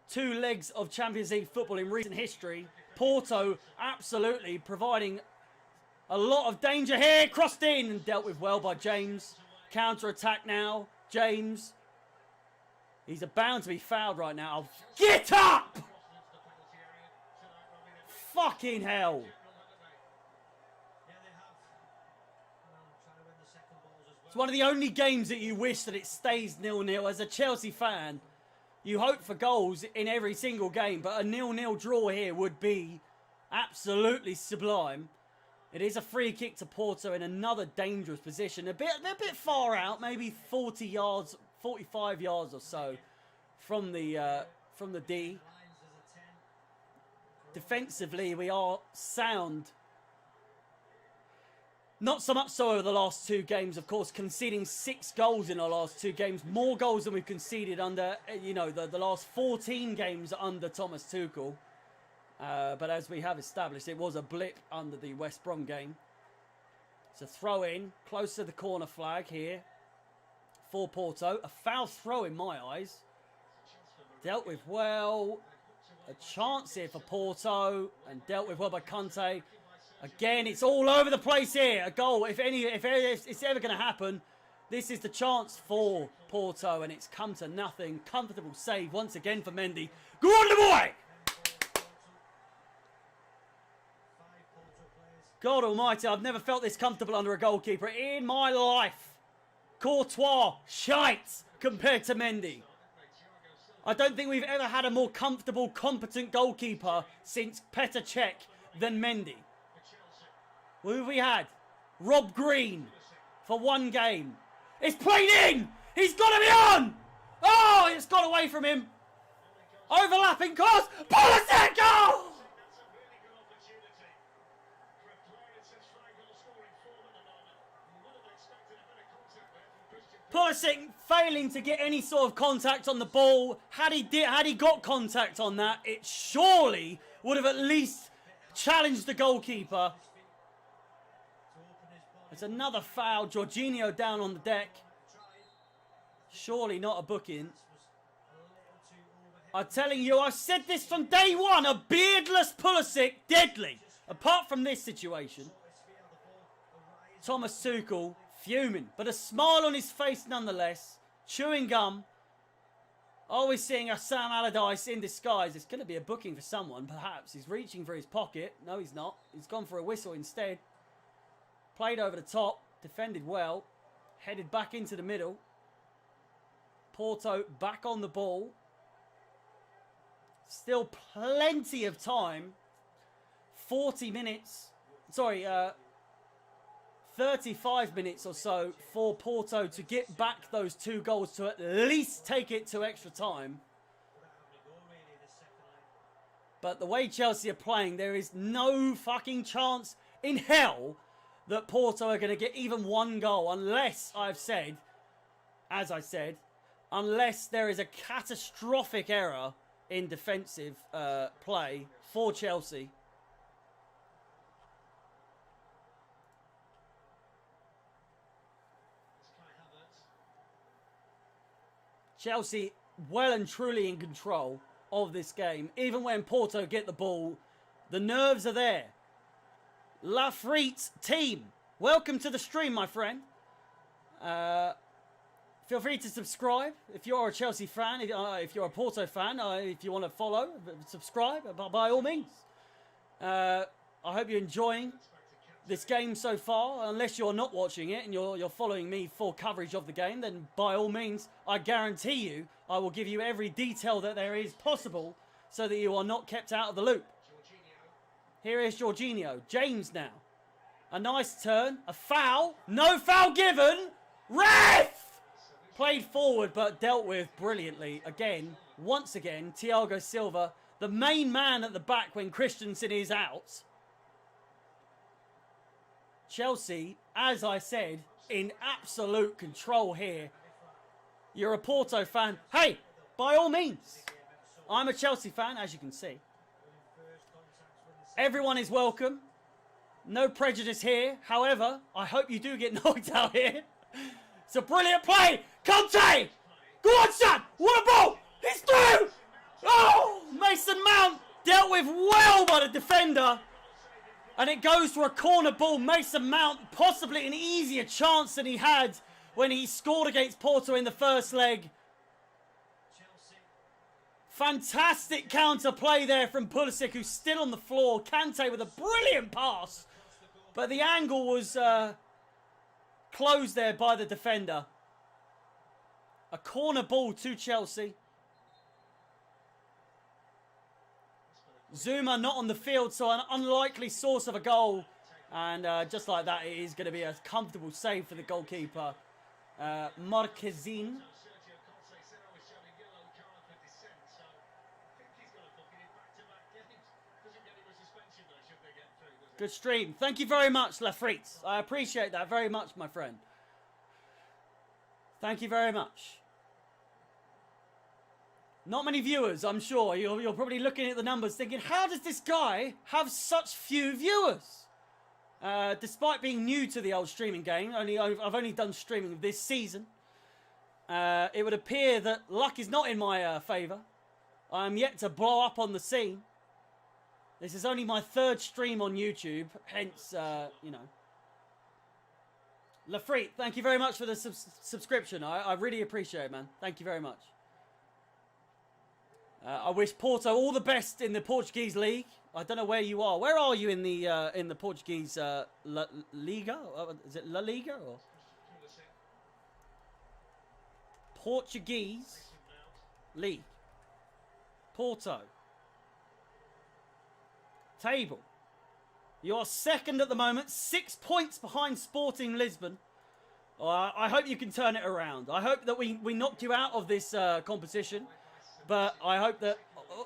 2 legs of Champions League football in recent history. Porto absolutely providing a lot of danger here. Crossed in and dealt with well by James. Counter-attack now. James. He's bound to be fouled right now. Get up! Fucking hell. It's one of the only games that you wish that it stays 0-0. As a Chelsea fan, you hope for goals in every single game, but a 0-0 draw here would be absolutely sublime. It is a free kick to Porto in another dangerous position. A bit far out, maybe 40 yards, 45 yards or so from the D. Defensively, we are sound. Not so much so over the last 2 games, of course, conceding 6 goals in our last 2 games. More goals than we've conceded under, the last 14 games under Thomas Tuchel. But as we have established, it was a blip under the West Brom game. It's a throw-in, close to the corner flag here for Porto. A foul throw in my eyes. Dealt with well. A chance here for Porto and dealt with well by Conte. Again, it's all over the place here. A goal, if it's ever going to happen, this is the chance for Porto, and it's come to nothing. Comfortable save once again for Mendy. Go on, the boy! God almighty, I've never felt this comfortable under a goalkeeper in my life. Courtois, shite compared to Mendy. I don't think we've ever had a more comfortable, competent goalkeeper since Petr Cech than Mendy. Who have we had? Rob Green for one game. It's played in! He's got to be on! Oh, it's got away from him. Overlapping cross. Pulisic! Goal! That's a really good opportunity for a player in such fine goal scoring form at the moment. You would have expected a bit of contact there from Christian. Pulisic failing to get any sort of contact on the ball. Had he got contact on that, it surely would have at least challenged the goalkeeper. There's another foul. Jorginho down on the deck. Surely not a booking. I'm telling you, I've said this from day one. A beardless Pulisic, deadly. Apart from this situation. Thomas Tuchel fuming, but a smile on his face nonetheless. Chewing gum. Always seeing a Sam Allardyce in disguise. It's going to be a booking for someone, perhaps. He's reaching for his pocket. No, he's not. He's gone for a whistle instead. Played over the top. Defended well. Headed back into the middle. Porto back on the ball. Still plenty of time. 40 minutes. Sorry, 35 minutes or so for Porto to get back those 2 goals to at least take it to extra time. But the way Chelsea are playing, there is no fucking chance in hell that Porto are going to get even 1 goal unless, as I said, unless there is a catastrophic error in defensive play for Chelsea. Chelsea well and truly in control of this game. Even when Porto get the ball, the nerves are there. Lafrite team, welcome to the stream, my friend. Feel free to subscribe if you're a Chelsea fan, if you're a Porto fan, if you want to follow, subscribe, by all means. I hope you're enjoying this game so far. Unless you're not watching it and you're following me for coverage of the game, then by all means, I guarantee you, I will give you every detail that there is possible so that you are not kept out of the loop. Here is Jorginho. James now. A nice turn. A foul. No foul given. Ref! Played forward but dealt with brilliantly. Again, once again, Thiago Silva, the main man at the back when Christensen is out. Chelsea, as I said, in absolute control here. You're a Porto fan. Hey, by all means. I'm a Chelsea fan, as you can see. Everyone is welcome. No prejudice here. However, I hope you do get knocked out here. It's a brilliant play. Conte! Go on, son! What a ball! He's through! Oh! Mason Mount dealt with well by the defender. And it goes for a corner ball. Mason Mount, possibly an easier chance than he had when he scored against Porto in the first leg. Fantastic counter play there from Pulisic, who's still on the floor. Kante with a brilliant pass. But the angle was closed there by the defender. A corner ball to Chelsea. Zuma not on the field, so an unlikely source of a goal. And just like that, it is going to be a comfortable save for the goalkeeper. Marquezine. Good stream. Thank you very much, Lafrite. I appreciate that very much, my friend. Thank you very much. Not many viewers, I'm sure. You're probably looking at the numbers thinking, how does this guy have such few viewers? Despite being new to the old streaming game, I've only done streaming this season. It would appear that luck is not in my favour. I am yet to blow up on the scene. This is only my 3rd stream on YouTube, hence, you know. Lafrite, thank you very much for the subscription. I really appreciate it, man. Thank you very much. I wish Porto all the best in the Portuguese league. I don't know where you are. Where are you in the Portuguese Liga? Is it La Liga or Portuguese league? Porto. Table. You're second at the moment, 6 points behind Sporting Lisbon. I hope you can turn it around. I hope that we knocked you out of this competition. But I hope that,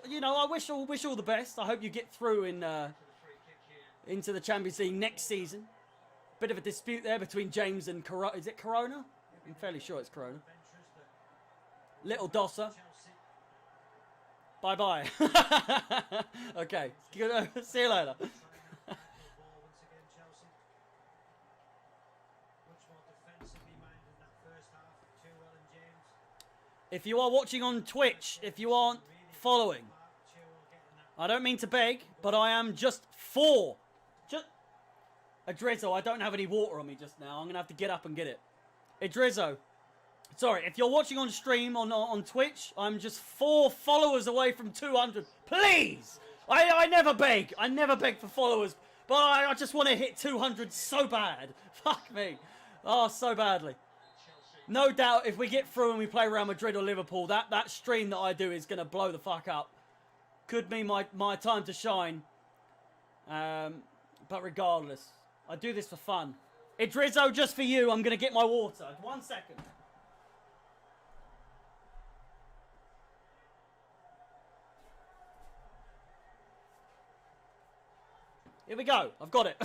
you know, I wish all the best. I hope you get through into the Champions League next season. Bit of a dispute there between James and Corona. Is it Corona? I'm fairly sure it's Corona. Little Dosser. Bye-bye. Okay. See you later. If you are watching on Twitch, if you aren't following, I don't mean to beg, but I am just Adrizzo, I don't have any water on me just now. I'm going to have to get up and get it. Adrizzo, sorry, if you're watching on stream on Twitch, I'm just 4 followers away from 200. Please! I never beg. I never beg for followers, but I just want to hit 200 so bad. Fuck me. Oh, so badly. No doubt if we get through and we play Real Madrid or Liverpool, that stream that I do is going to blow the fuck up. Could be my time to shine. But regardless, I do this for fun. Idrizzo, just for you, I'm going to get my water. 1 second. Here we go. I've got it.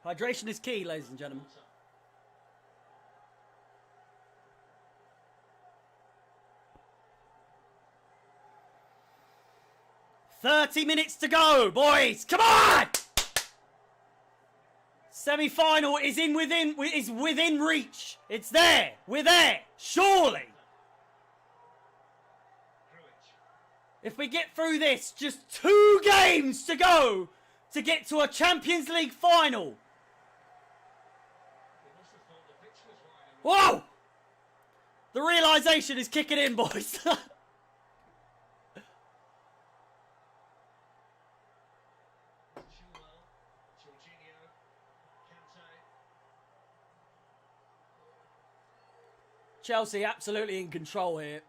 Hydration is key, ladies and gentlemen. "30 minutes to go, boys. Come on! Semi-final is within reach. It's there. We're there. Surely. If we get through this, just 2 games to go to get to a Champions League final. Whoa! The realisation is kicking in, boys. Chelsea absolutely in control here.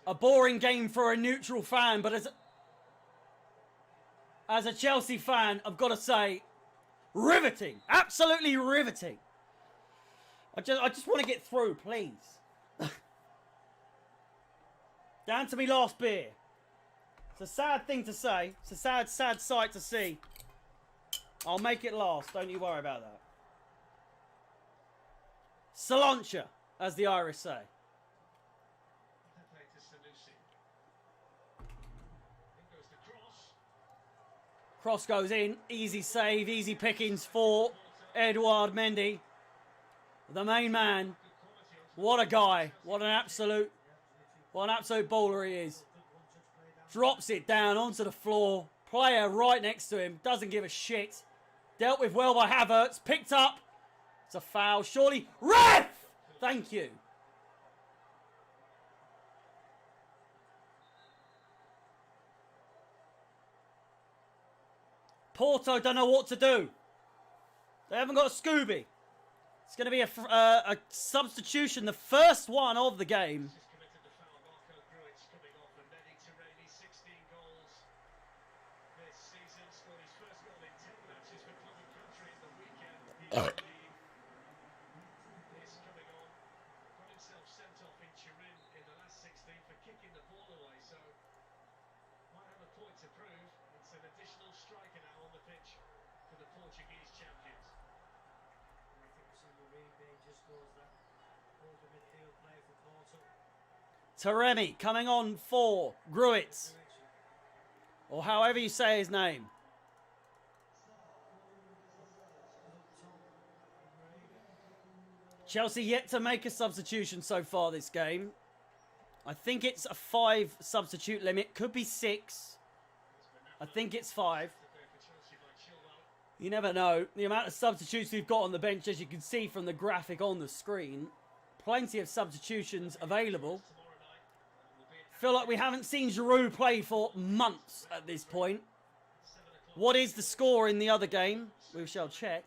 A boring game for a neutral fan, but as a Chelsea fan, I've got to say, riveting. Absolutely riveting. I just want to get through, please. Down to me last beer. It's a sad thing to say. It's a sad sight to see. I'll make it last. Don't you worry about that. Cilantro, as the Irish say. Cross goes in. Easy save, easy pickings for Edouard Mendy. The main man. What a guy. What an absolute baller he is. Drops it down onto the floor. Player right next to him. Doesn't give a shit. Dealt with well by Havertz. Picked up. It's a foul. Surely. Ref! Thank you. Porto don't know what to do. They haven't got a Scooby. It's going to be a substitution, the first one of the game. Taremi coming on for Gruitz. Or however you say his name. Chelsea yet to make a substitution so far this game. I think it's a 5 substitute limit. Could be 6. I think it's 5. You never know. The amount of substitutes we've got on the bench, as you can see from the graphic on the screen. Plenty of substitutions available. Feel like we haven't seen Giroud play for months at this point. What is the score in the other game? We shall check.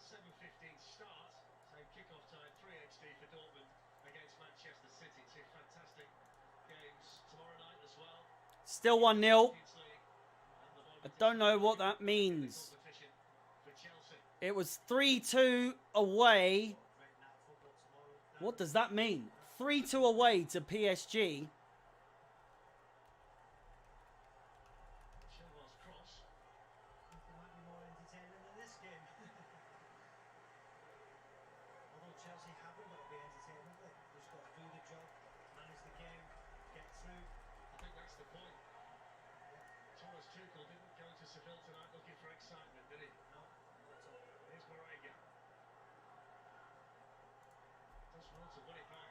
7:15 start, same kick-off time, 3 HD for Dortmund against Manchester City. 2 fantastic games Still 1-0. I don't know what that means. It was 3-2 away. What does that mean? 3-2 away to PSG. It might be more entertaining than this game. Although Chelsea haven't got to be entertaining, have they? Just got to do the job, manage the game, get through. I think that's the point. Thomas Tuchel didn't go to Seville tonight looking for excitement, did he? No, not at all. Here's Marega. Does well to win it back.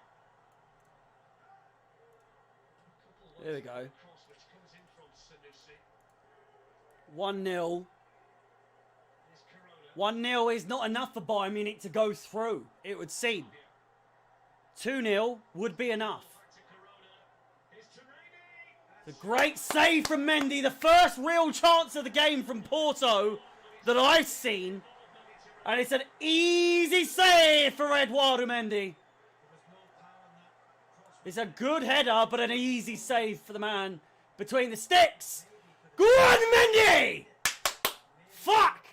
There we go. Cross which comes in from Sanusi. 1-0. Here's Corona. 1-0 is not enough for Bayern Munich to go through, it would seem. 2-0 would be enough. Back to Corona. Here's Turaney. The great save from Mendy, the first real chance of the game from Porto that I've seen. And it's an easy save for Eduardo Mendy. It's a good header, but an easy save for the man between the sticks. Go on, Mendy! Fuck!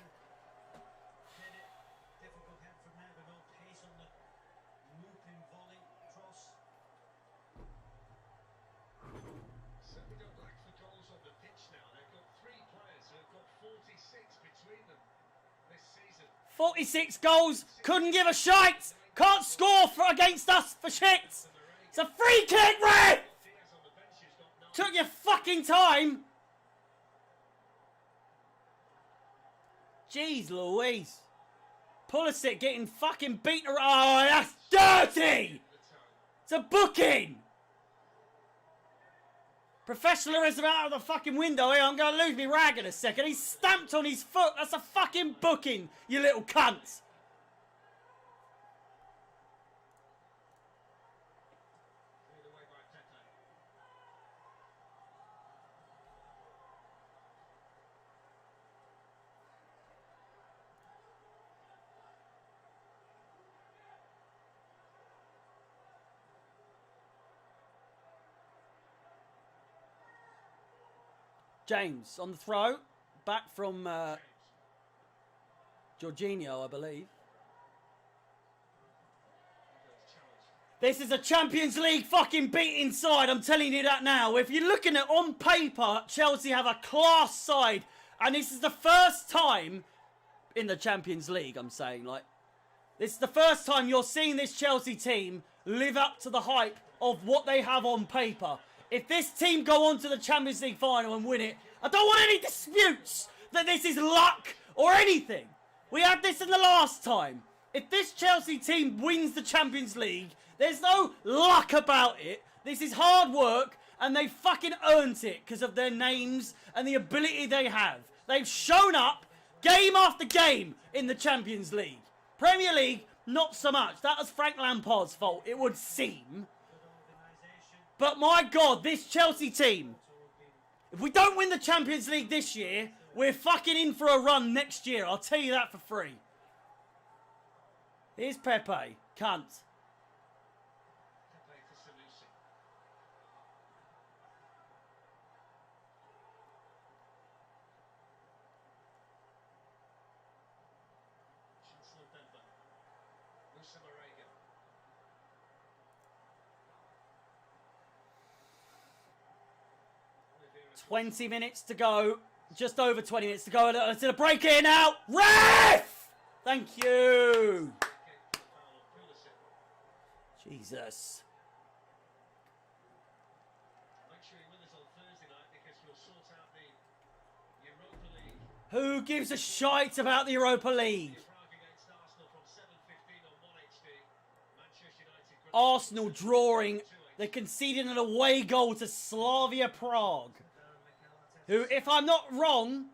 Difficult head from there, but no pace on the looping volley cross. Certainly don't lack for goals on the pitch now. They've got 3 players who have got 46 between them this season. 46 goals, couldn't give a shite. Can't score for against us for shit. It's a free kick, Ray! Diaz on the bench who's got no. Took your fucking time. Jeez Louise. Pulisic getting fucking beaten around. Oh, that's dirty! It's a booking! Professionalism out of the fucking window here. I'm going to lose me rag in a second. He's stamped on his foot. That's a fucking booking, you little cunt. Cleared away by Pepe. 'James on the throw. Back from Jorginho, I believe. This is a Champions League fucking beat inside. I'm telling you that now. If you're looking at on paper, Chelsea have a class side. And this is the first time in the Champions League, I'm saying. Like, this is the first time you're seeing this Chelsea team live up to the hype of what they have on paper. If this team go on to the Champions League final and win it, I don't want any disputes that this is luck or anything. We had this in the last time. If this Chelsea team wins the Champions League, there's no luck about it. This is hard work, and they fucking earned it because of their names and the ability they have. They've shown up game after game in the Champions League. Premier League, not so much. That was Frank Lampard's fault, it would seem. But my God, this Chelsea team, if we don't win the Champions League this year, we're fucking in for a run next year. I'll tell you that for free. Here's Pepe. Cunt. Pepe for Sanusi. Chancellor Bemba. Musa Marega. 20 minutes to go. Just over 20 minutes to go. To the break here now. Ref! Thank you. Jesus. Make sure you're with us on Thursday night because we'll sort out the Europa League. Who gives a shite about the Europa League? Prague against Arsenal from 7:15 on 1HD. Manchester United. Arsenal drawing. They're conceding an away goal to Slavia Prague. Who, if I'm not wrong,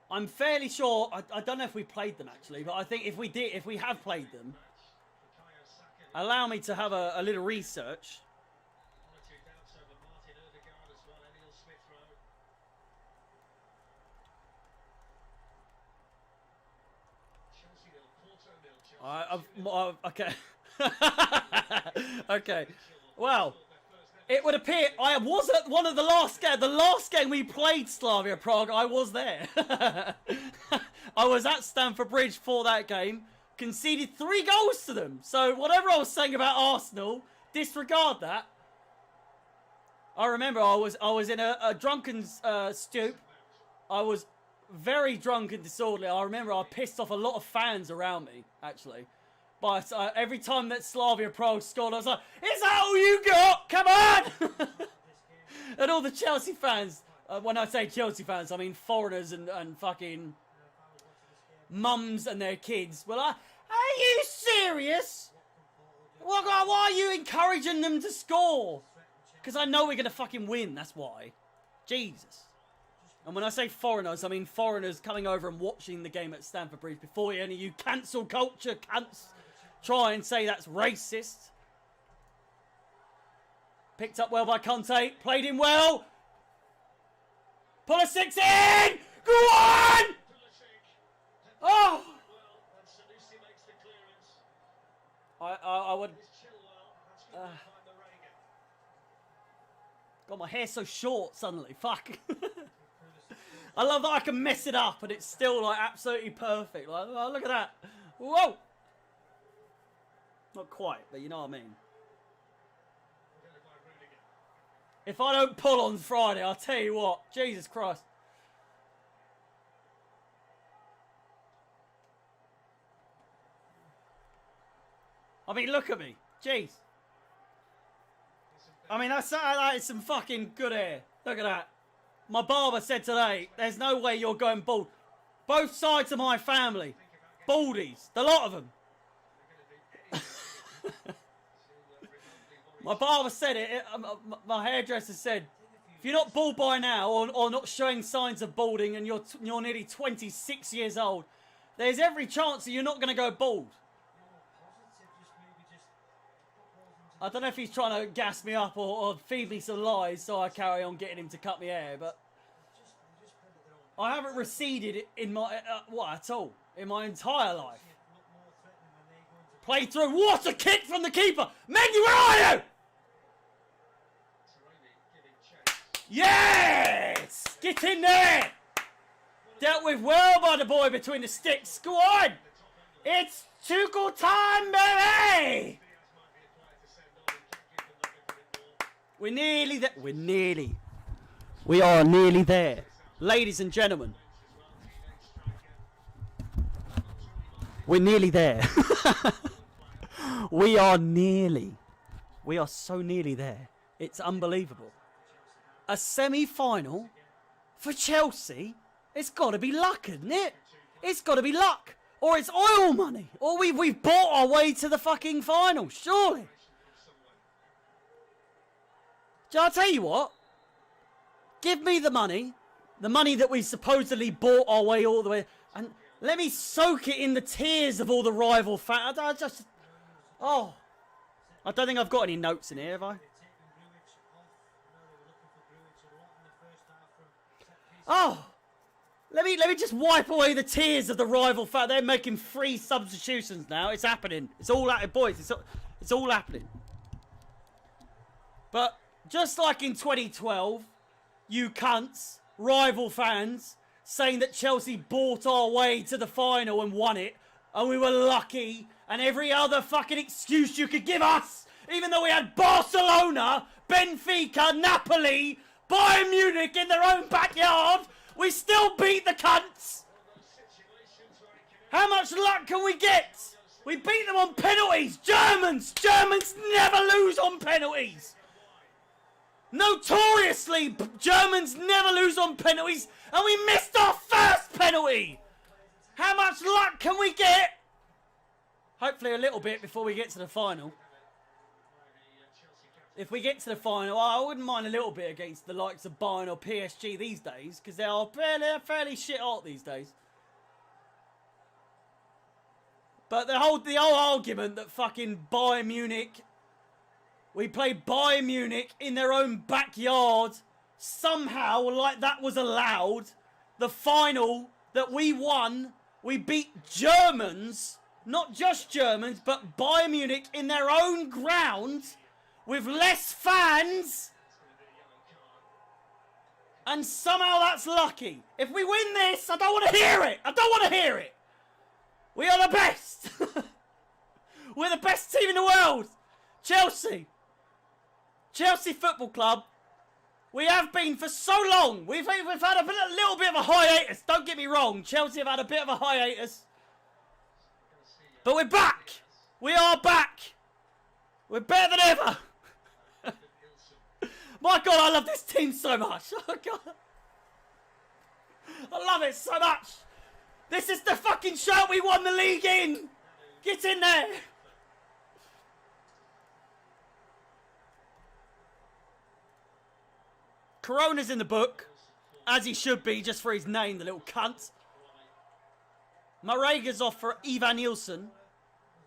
I'm fairly sure, I don't know if we played them actually, but I think if we did, if we have played them, allow me to have a little research. Okay. Okay. Well, It would appear I was at one of the last game we played Slavia Prague. I was there. I was at Stamford Bridge for that game. Conceded 3 goals to them. So whatever I was saying about Arsenal, disregard that. I remember I was in a drunken stoop. I was very drunk and disorderly. I remember I pissed off a lot of fans around me, actually. But every time that Slavia Prague scored, I was like, is that all you got? Come on! And all the Chelsea fans, when I say Chelsea fans, I mean foreigners and fucking mums and their kids were like, are you serious? Why are you encouraging them to score? Because I know we're going to fucking win, that's why. Jesus. And when I say foreigners, I mean foreigners coming over and watching the game at Stamford Bridge before any of you cancel culture cunts try and say that's racist. Picked up well by Conte. Played him well. Pulisic in! Go on! Oh! I would... God, my hair's so short suddenly. Fuck. I love that I can mess it up and it's still like absolutely perfect. Like, oh, look at that. Whoa! Not quite, but you know what I mean. If I don't pull on Friday, I'll tell you what. Jesus Christ. I mean, look at me. Jeez. I mean, that is some fucking good hair. Look at that. My barber said today, there's no way you're going bald. Both sides of my family. Baldies. The lot of them. My barber said it. My hairdresser said, if you're not bald by now or not showing signs of balding and you're nearly 26 years old, there's every chance that you're not going to go bald. I don't know if he's trying to gas me up or feed me some lies so I carry on getting him to cut me hair, but I haven't receded in my at all in my entire life. Play through. What a kick from the keeper! Mendy, where are you? Yes! Get in there! Dealt with well by the boy between the sticks. Go on! It's Tuchel time, baby! We're nearly there. We are nearly there. Ladies and gentlemen. We're nearly there. We are so nearly there. It's unbelievable. A semi-final for Chelsea? It's got to be luck, isn't it? It's got to be luck. Or it's oil money. Or we've bought our way to the fucking final, surely. I'll tell you what. Give me the money that we supposedly bought our way all the way, and let me soak it in the tears of all the rival fans. I don't think I've got any notes in here, have I? Oh, let me just wipe away the tears of the rival fan. They're making 3 substitutions now. It's happening. It's all happening, boys. It's all happening. But just like in 2012, you cunts, rival fans, saying that Chelsea bought our way to the final and won it, and we were lucky, and every other fucking excuse you could give us, even though we had Barcelona, Benfica, Napoli, Bayern Munich in their own backyard, we still beat the cunts. How much luck can we get? We beat them on penalties. Germans never lose on penalties. Notoriously, Germans never lose on penalties, and we missed our first penalty. How much luck can we get? Hopefully a little bit before we get to the final. If we get to the final, I wouldn't mind a little bit against the likes of Bayern or PSG these days, because they're fairly shit hot these days. But the whole argument that fucking Bayern Munich, we played Bayern Munich in their own backyard, somehow, like that was allowed. The final that we won, we beat Germans, not just Germans, but Bayern Munich in their own ground. with less fans, and somehow that's lucky. If we win this, I don't want to hear it. I don't want to hear it. We are the best. We're the best team in the world. Chelsea. Chelsea Football Club. We have been for so long. We've had a little bit of a hiatus. Don't get me wrong. Chelsea have had a bit of a hiatus. But we're back. We are back. We're better than ever. My God, I love this team so much. Oh, God. I love it so much. This is the fucking show we won the league in. Get in there. Corona's in the book, as he should be, just for his name, the little cunt. Marega's off for Ivan Nielsen.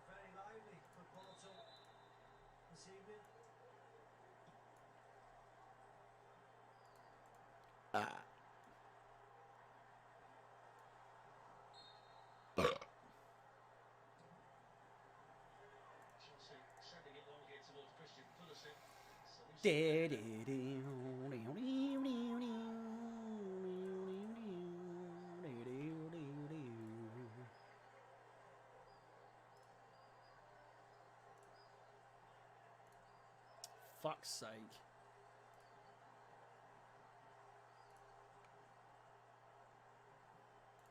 Very lively for Porto this evening. Chelsea sending it long here towards Christian Pulisic. Fuck's sake.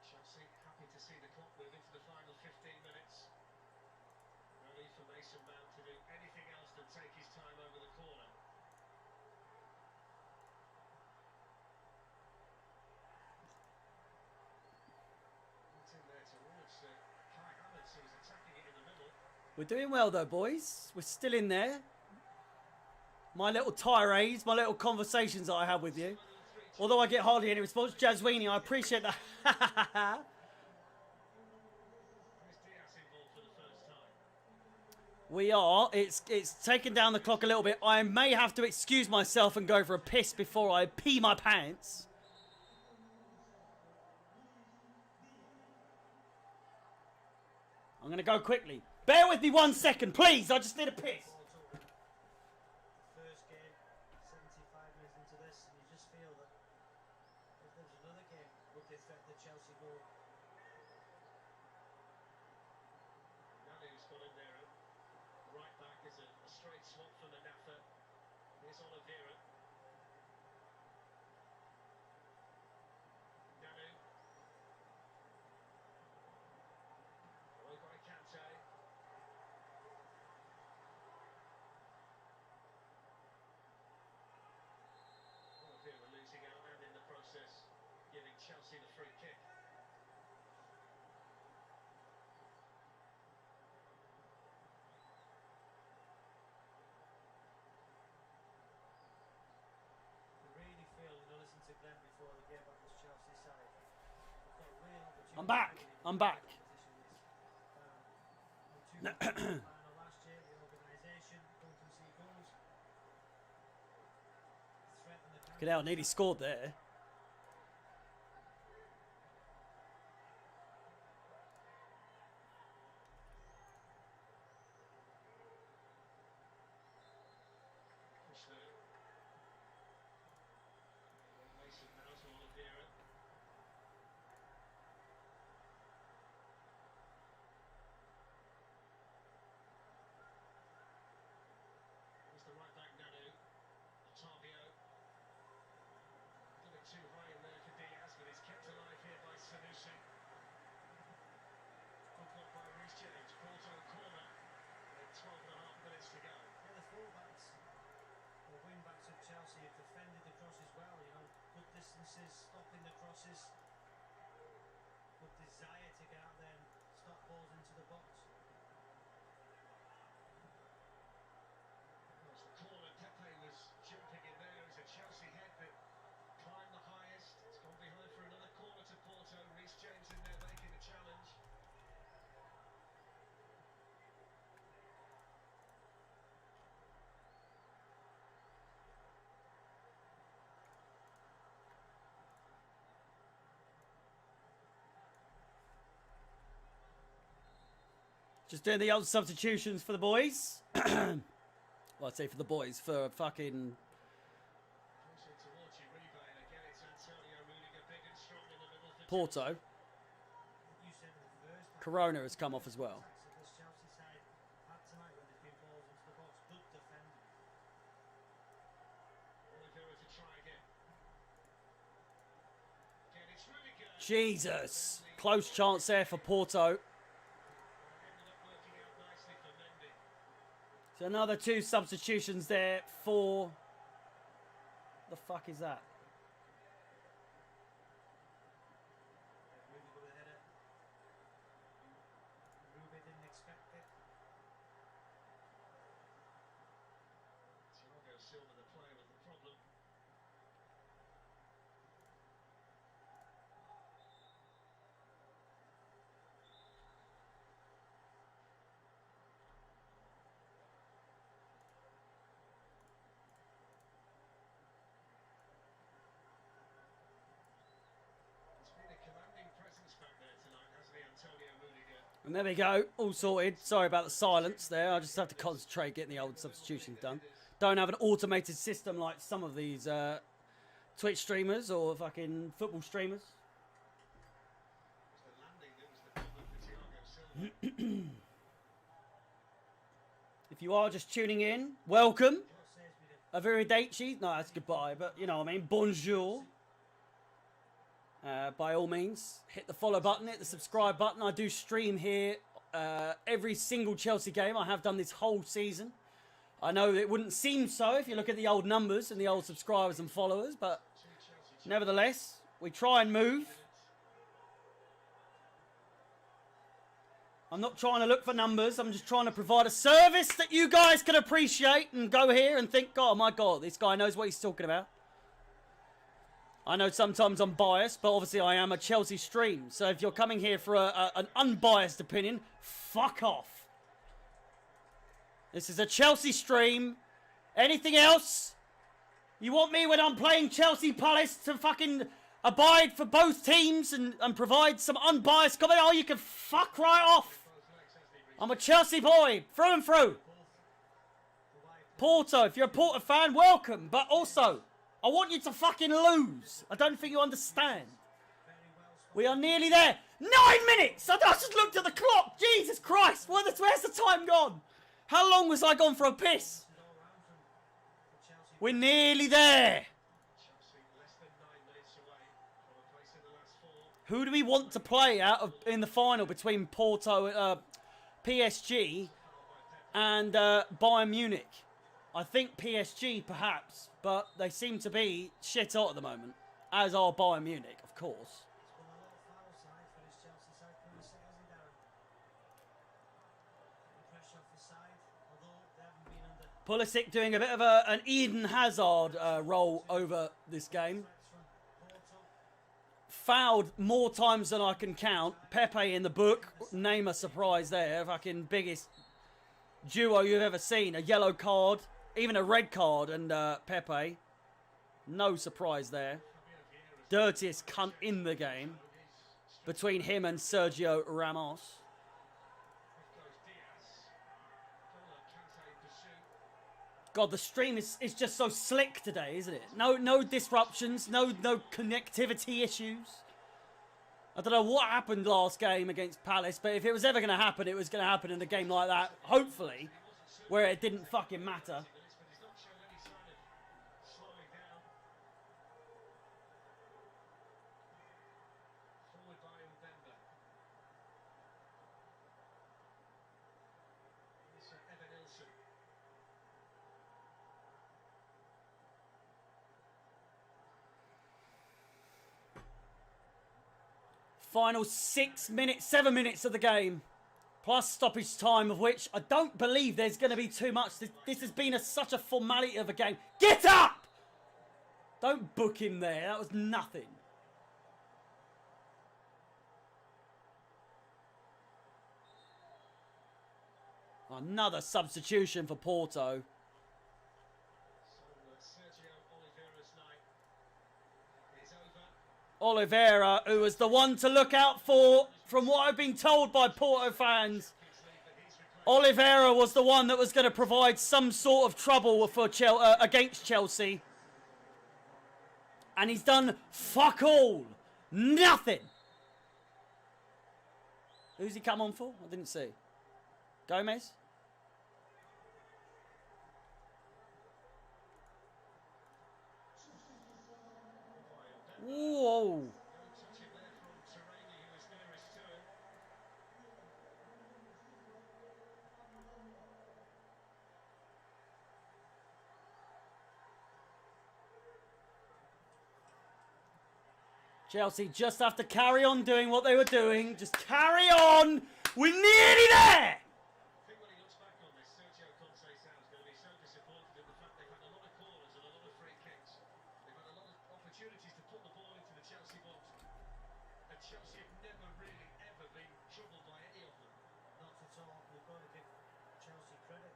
Chelsea happy to see the clock move into the final 15 minutes. No need for Mason Mount to do anything else than take his time over the corner. It's in there towards Kai Havertz, who's attacking it in the middle. We're doing well though, boys. We're still in there. My little tirades, my little conversations that I have with you. Although I get hardly any response. Jazwini, I appreciate that. Chris Diaz involved for the first time. We are. It's taken down the clock a little bit. I may have to excuse myself and go for a piss before I pee my pants. I'm going to go quickly. Bear with me 1 second, please. I just need a piss. First game, 75 minutes into this, and you just feel that if there was another game, would they affect the Chelsea goal? Nanu's got in there. Right back is a straight swap from the Nafa. Here's Oliveira. Nanu. Away by Kante. Oliveira losing out and in the process giving Chelsea the free kick. You really feel, you know, listen to Glenn before the game about this Chelsea side. They've got real opportunity. I'm back. I'm back. Last year, the organisation, don't concede goals. Threaten the Look at how nearly scored there. Krishna. Mason now to Oliveira. Here's the right back Nanu. Otavio. A bit too high in there for Diaz, but he's kept alive here by Sanusi. Good block by Reece James. Porto corner. With 12 and a half minutes to go. Yeah, the fullbacks, the wing-backs of Chelsea have defended the crosses well, you know, good distances, stopping the crosses, good desire to get out there and stop balls into the box. There's the corner. Pepe was jumping in there. It was a Chelsea head that climbed the highest. It's gone behind for another corner to Porto. Reece James in there making the challenge. Just doing the old substitutions for the boys. Well, I'd say for the boys, for fucking Closer towards you, Uribe, and again it's Antonio Rudiger, big and strong in the middle for Porto. You said in the first half, Corona has come off as well. attacks that this Chelsea side had tonight when there's been balls into the box. Good defending. Oliveira to try again. Again, it's Rudiger. Jesus. Close chance there for Porto. Ended up working out nicely for Mendy. So another 2 substitutions there for... The fuck is that? Really good header. Rube didn't expect it. Thiago Silva, the player with the problem. He's been a commanding presence back there tonight, hasn't he, Antonio Rudiger? And there we go. All sorted. Sorry about the silence there. I just have to concentrate getting the old substitutions done. Don't have an automated system like some of these Twitch streamers or fucking football streamers. It was the landing that was the problem for Thiago Silva. If you are just tuning in, welcome. What says we did? Arrivederci. No, that's goodbye, but you know what I mean. Bonjour. By all means, hit the follow button, hit the subscribe button. I do stream here every single Chelsea game. I have done this whole season. I know it wouldn't seem so if you look at the old numbers and the old subscribers and followers, but nevertheless, we try and move. I'm not trying to look for numbers. I'm just trying to provide a service that you guys can appreciate and go here and think, oh my God, this guy knows what he's talking about. I know sometimes I'm biased, but obviously I am a Chelsea stream. So if you're coming here for an unbiased opinion, fuck off. This is a Chelsea stream. Anything else? You want me when I'm playing Chelsea Palace to fucking abide for both teams and provide some unbiased comment? Oh, you can fuck right off. I'm a Chelsea boy, through and through. Porto, if you're a Porto fan, welcome. But also, I want you to fucking lose. I don't think you understand. We are nearly there. 9 minutes! I just looked at the clock. Jesus Christ, where's the time gone? How long was I gone for a piss? We're nearly there. Chelsea less than 9 minutes away from a place in the last 4. Who do we want to play in the final between Porto, PSG and Bayern Munich? I think PSG perhaps, but they seem to be shit hot at the moment, as are Bayern Munich, of course. It's been a lot of foul side for this Chelsea side, hasn't it, Darren? The pressure off the side, although they haven't been under Pulisic doing a bit of an Eden Hazard role over this game. threats from Porto. Fouled more times than I can count. Pepe in the book, name a surprise there. Fucking biggest duo you've ever seen. A yellow card, even a red card, and Pepe. No surprise there. Dirtiest cunt in the game between him and Sergio Ramos. God, the stream is just so slick today, isn't it? No disruptions, no connectivity issues. I don't know what happened last game against Palace, but if it was ever going to happen, it was going to happen in a game like that, hopefully, where it didn't fucking matter. But he's not shown any sign of slowing down. Forward by Mbemba. Here's Evan Ilson. Final 7 minutes of the game. Plus stoppage time, of which I don't believe there's going to be too much. This has been such a formality of a game. Get up! Don't book him there. That was nothing. Another substitution for Porto. So Sergio Oliveira's night is over. Oliveira, who was the one to look out for, from what I've been told by Porto fans. Oliveira was the one that was going to provide some sort of trouble for against Chelsea. And he's done fuck all. Nothing. Who's he come on for? I didn't see. Gomez? Whoa. Chelsea just have to carry on doing what they were doing. Just carry on. We're nearly there. I think when he looks back on this, Sergio Conce's going to be so disappointed at the fact they've had a lot of corners and a lot of free kicks. They've had a lot of opportunities to put the ball into the Chelsea box. And Chelsea have never really, ever been troubled by any of them. Not at all. We've got to give Chelsea credit.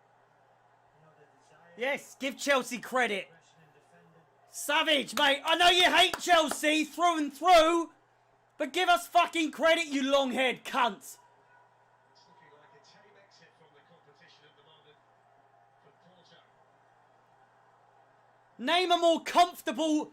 You know, the desire, Yes, give Chelsea credit. aggression in defending. Savage, mate. I know you hate Chelsea through and through. But give us fucking credit, you long-haired cunts. It's looking like a tame exit from the competition at the moment for Porto. Name a more comfortable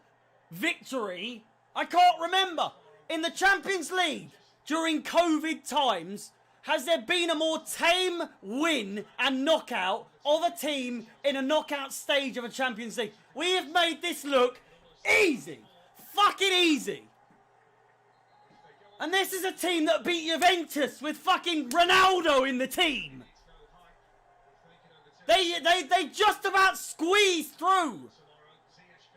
victory. I can't remember. In the Champions League, during COVID times, has there been a more tame win and knockout of a team in a knockout stage of a Champions League? We have made this look easy. Fucking easy. And this is a team that beat Juventus with fucking Ronaldo in the team. They just about squeezed through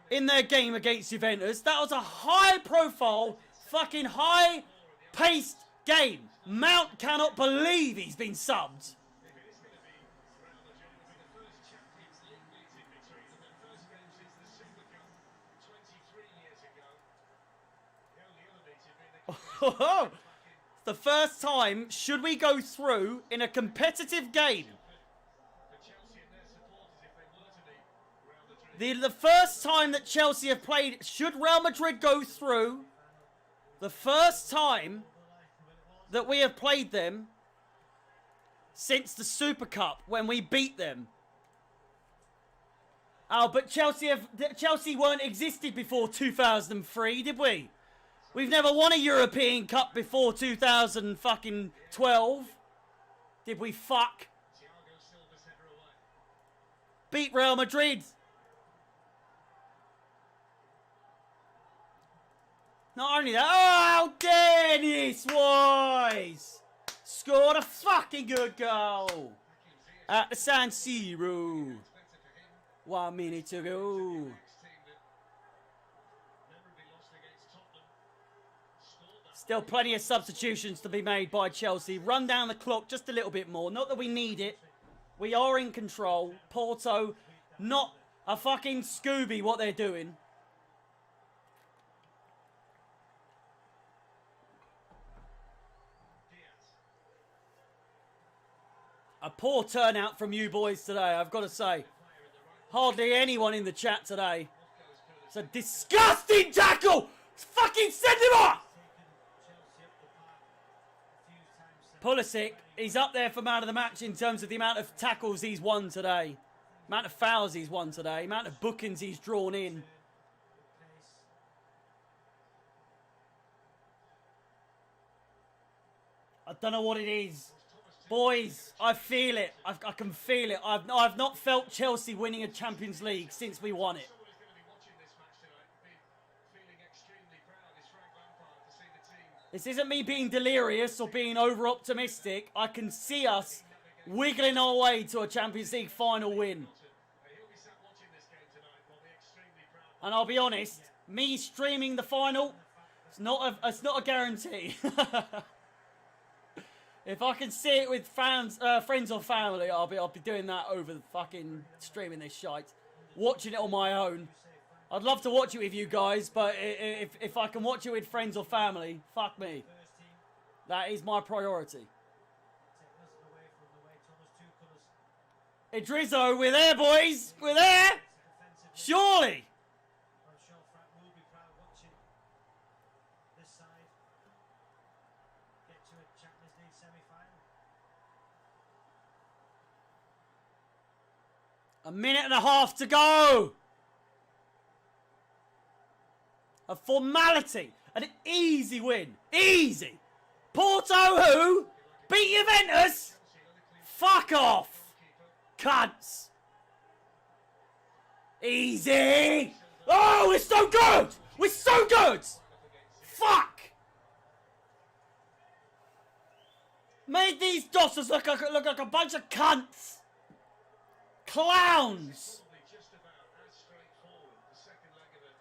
in their game against Juventus. That was a high-profile, fucking high-paced game. Mount cannot believe he's been subbed. The first time, should we go through in a competitive game? The first time that Chelsea have played, should Real Madrid go through, the first time that we have played them since the Super Cup, when we beat them. Oh, but Chelsea weren't existed before 2003, did we? We've never won a European Cup before 2012. Did we fuck? Beat Real Madrid. Not only that, oh, Dennis Wise scored a fucking good goal at the San Siro. 1 minute to go. Still plenty of substitutions to be made by Chelsea. Run down the clock just a little bit more. Not that we need it. We are in control. Porto, not a fucking Scooby what they're doing. A poor turnout from you boys today, I've got to say. Hardly anyone in the chat today. It's a disgusting tackle! Fucking send him off! Pulisic, he's up there for man of the match in terms of the amount of tackles he's won today. Amount of fouls he's won today. Amount of bookings he's drawn in. I don't know what it is. Boys, I feel it. I can feel it. I've not felt Chelsea winning a Champions League since we won it. This isn't me being delirious or being over-optimistic. I can see us wiggling our way to a Champions League final win. And I'll be honest, me streaming the final, it's not a guarantee. If I can see it with friends or family, I'll be doing that over the fucking streaming this shite. Watching it on my own. I'd love to watch it with you guys, but if I can watch it with friends or family, fuck me. That is my priority. Idrizzo, we're there, boys. We're there. Surely. I'm sure Frank will be proud watching this side get to a Champions League semi-final. A minute and a half to go. A formality. An easy win. Easy. Porto who? Beat Juventus? Fuck off. Cunts. Easy. Oh, we're so good. We're so good. Fuck. Made these dossers look like a bunch of cunts. Clowns.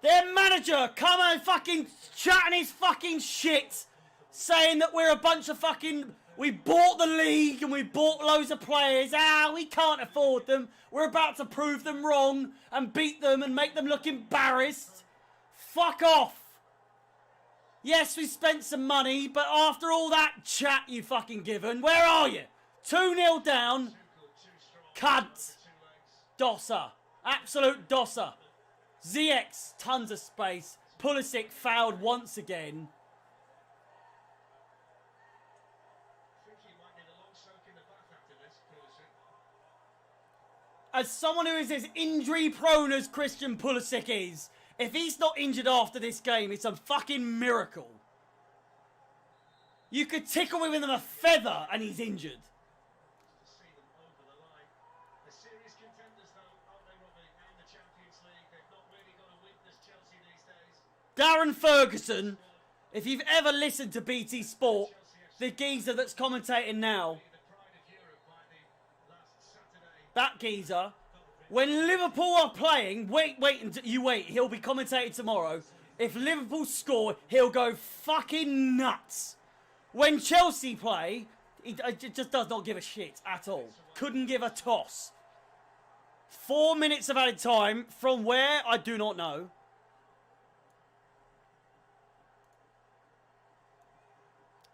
Their manager come and fucking chatting his fucking shit, saying that we're a bunch of fucking, we bought the league and we bought loads of players. We can't afford them. We're about to prove them wrong and beat them and make them look embarrassed. Fuck off. Yes, we spent some money, but after all that chat you fucking given, where are you? 2-0 down. Cunt. Dosser. Absolute dosser. ZX, tons of space. Pulisic fouled once again. As someone who is as injury prone as Christian Pulisic is, if he's not injured after this game, it's a fucking miracle. You could tickle him with a feather and he's injured. Darren Ferguson, if you've ever listened to BT Sport, the geezer that's commentating now, that geezer, when Liverpool are playing, wait, he'll be commentating tomorrow. If Liverpool score, he'll go fucking nuts. When Chelsea play, he just does not give a shit at all. Couldn't give a toss. 4 minutes of added time, from where, I do not know.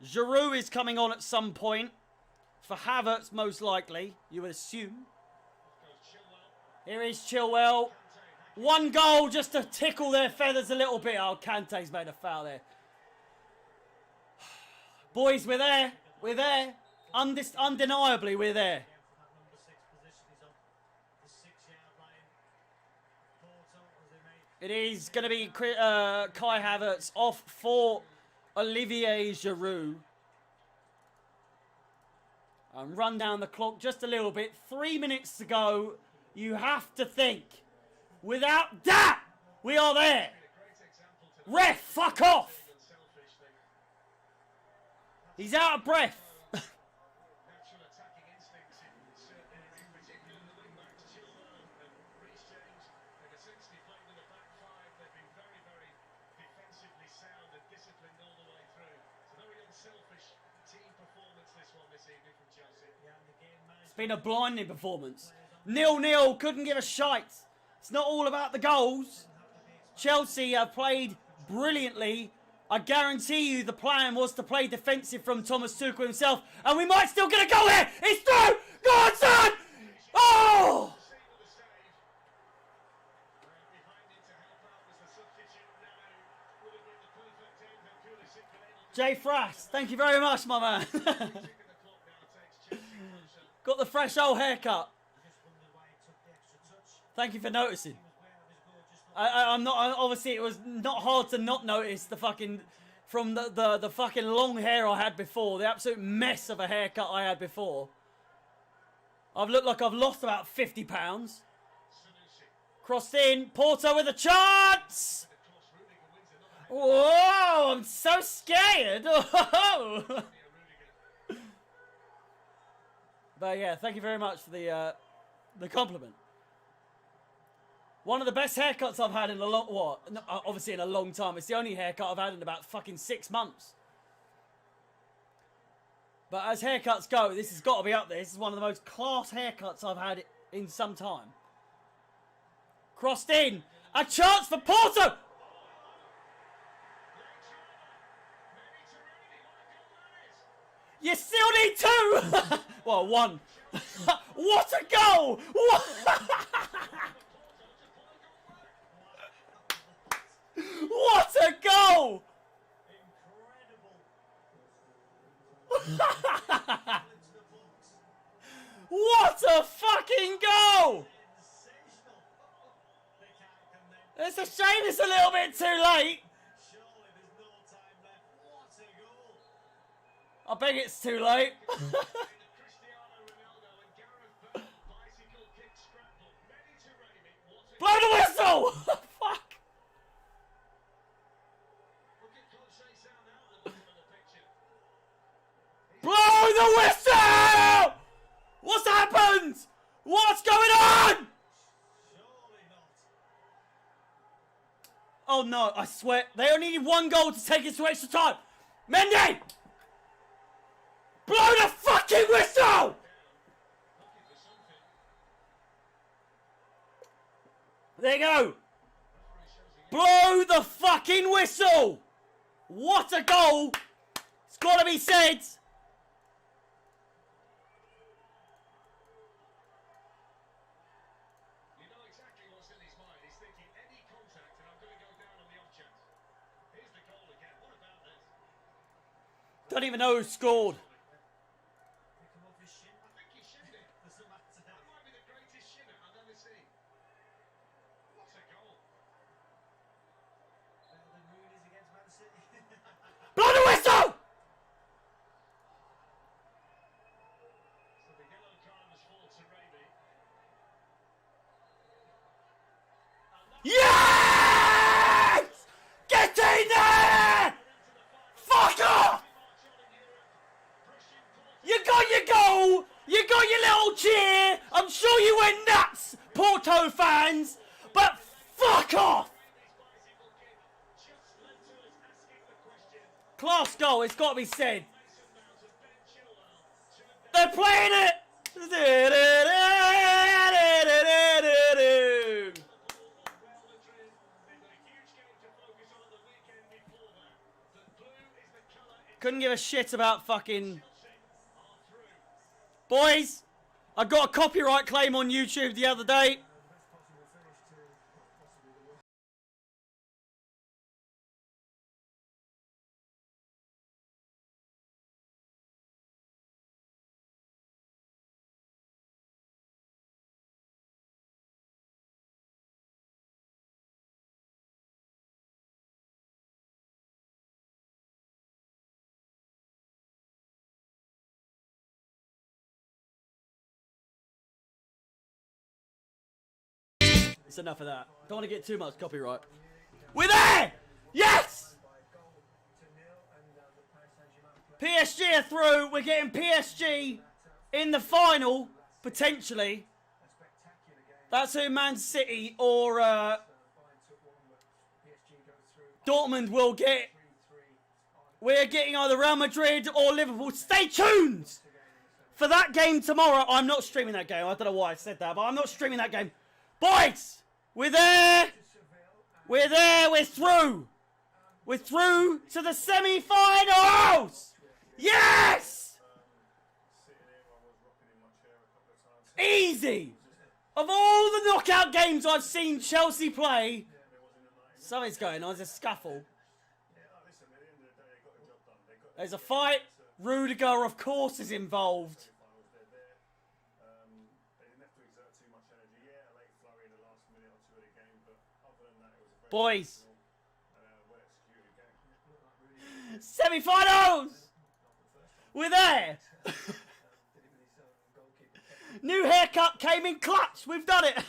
Giroud is coming on at some point. For Havertz, most likely, you would assume. Here is Chilwell. One goal just to tickle their feathers a little bit. Oh, Kante's made a foul there. Boys, we're there. We're there. Undeniably, we're there. It is going to be Kai Havertz off for Olivier Giroud. And run down the clock just a little bit. 3 minutes to go. You have to think. Without that, we are there. Ref, fuck off. He's out of breath. It's been a blinding performance. 0-0, couldn't give a shite. It's not all about the goals. Chelsea have played brilliantly. I guarantee you the plan was to play defensive from Thomas Tuchel himself. And we might still get a goal here. It's through. Go on, son. Oh! Jay Frass, thank you very much, my man. Got the fresh old haircut. Thank you for noticing. I'm not. Obviously, it was not hard to not notice the fucking from the fucking long hair I had before, the absolute mess of a haircut I had before. I've looked like I've lost about 50 pounds. Crossed in, Porto with a chance. Whoa! I'm so scared. Whoa. But yeah, thank you very much for the compliment. One of the best haircuts I've had in a long, obviously in a long time. It's the only haircut I've had in about fucking 6 months. But as haircuts go, this has got to be up there. This is one of the most class haircuts I've had in some time. Crossed in. A chance for Porto. You still need 2. Well, 1. What a goal. What? What a goal! What a fucking goal! It's a shame it's a little bit too late. Surely there's no time left. What a goal! I think it's too late. Cristiano Ronaldo and Gareth Bale bicycle kick scramble. Many to Raimi. What a Blow the whistle! Fuck. look at Conceição now at the bottom of the picture. Blow the whistle! What's happened? What's going on? Surely not. Oh no, I swear. They only need one goal to take it to extra time. Mendy! Blow the fucking whistle! Looking for something. There you go. Referee shows again. Blow the fucking whistle! What a goal! It's got to be said. You know exactly what's in his mind. He's thinking any contact and I'm going to go down on the off chance. Here's the goal again. What about this? Don't even know who scored. Pick him off his shin. I think he shinned it. Doesn't matter. That might be the greatest shinner I've ever seen. What a goal. Better than Rooney's against Man City. Blow the whistle! So the yellow card was fall to Raimi. Yes! Get in there! Fuck off! You got your goal! You got your little cheer! I'm sure you went nuts, Porto fans! But fuck off! Class goal, it's got to be said. They're playing it! Couldn't give a shit about fucking... Boys, I got a copyright claim on YouTube the other day. It's enough of that. Don't want to get too much copyright. We're there! Yes! PSG are through. We're getting PSG in the final, potentially. That's who Man City or Dortmund will get. We're getting either Real Madrid or Liverpool. Stay tuned for that game tomorrow. I'm not streaming that game. I don't know why I said that, but I'm not streaming that game. Boys, we're there. We're there. We're through. We're through to the semi-finals. Yes! Easy. Of all the knockout games I've seen Chelsea play, something's going on. There's a scuffle. There's a fight. Rudiger, of course, is involved. Boys. Semi-finals! We're there! New haircut came in clutch. We've done it.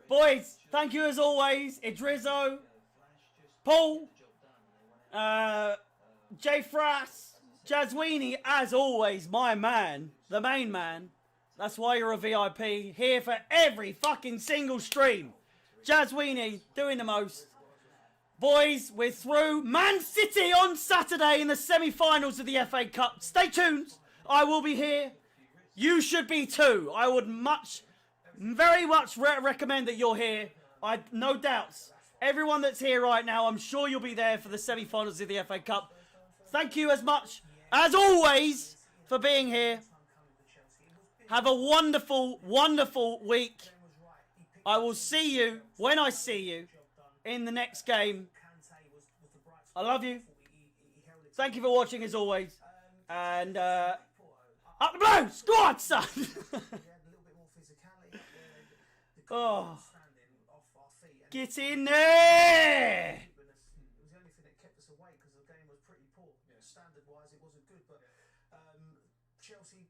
Boys, thank you as always. Idrizzo, Paul, Jay Frass, Jazwini, as always, my man, the main man. That's why you're a VIP. Here for every fucking single stream. Jazwini, doing the most. Boys, we're through. Man City on Saturday in the semi-finals of the FA Cup. Stay tuned. I will be here. You should be too. I would very much recommend that you're here. No doubts. Everyone that's here right now, I'm sure you'll be there for the semi-finals of the FA Cup. Thank you as much, as always, for being here. Have a wonderful, wonderful week. I will see you, when I see you, in the next game. I love you. Thank you for watching as always. And up the blue! Squad, son! Oh, standing off our feet. And get in there! it was the only thing that kept us away because the game was pretty poor. Standard-wise, it wasn't good, but Chelsea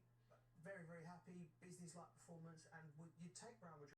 very, very happy, business-like performance, and you'd take Real Madrid.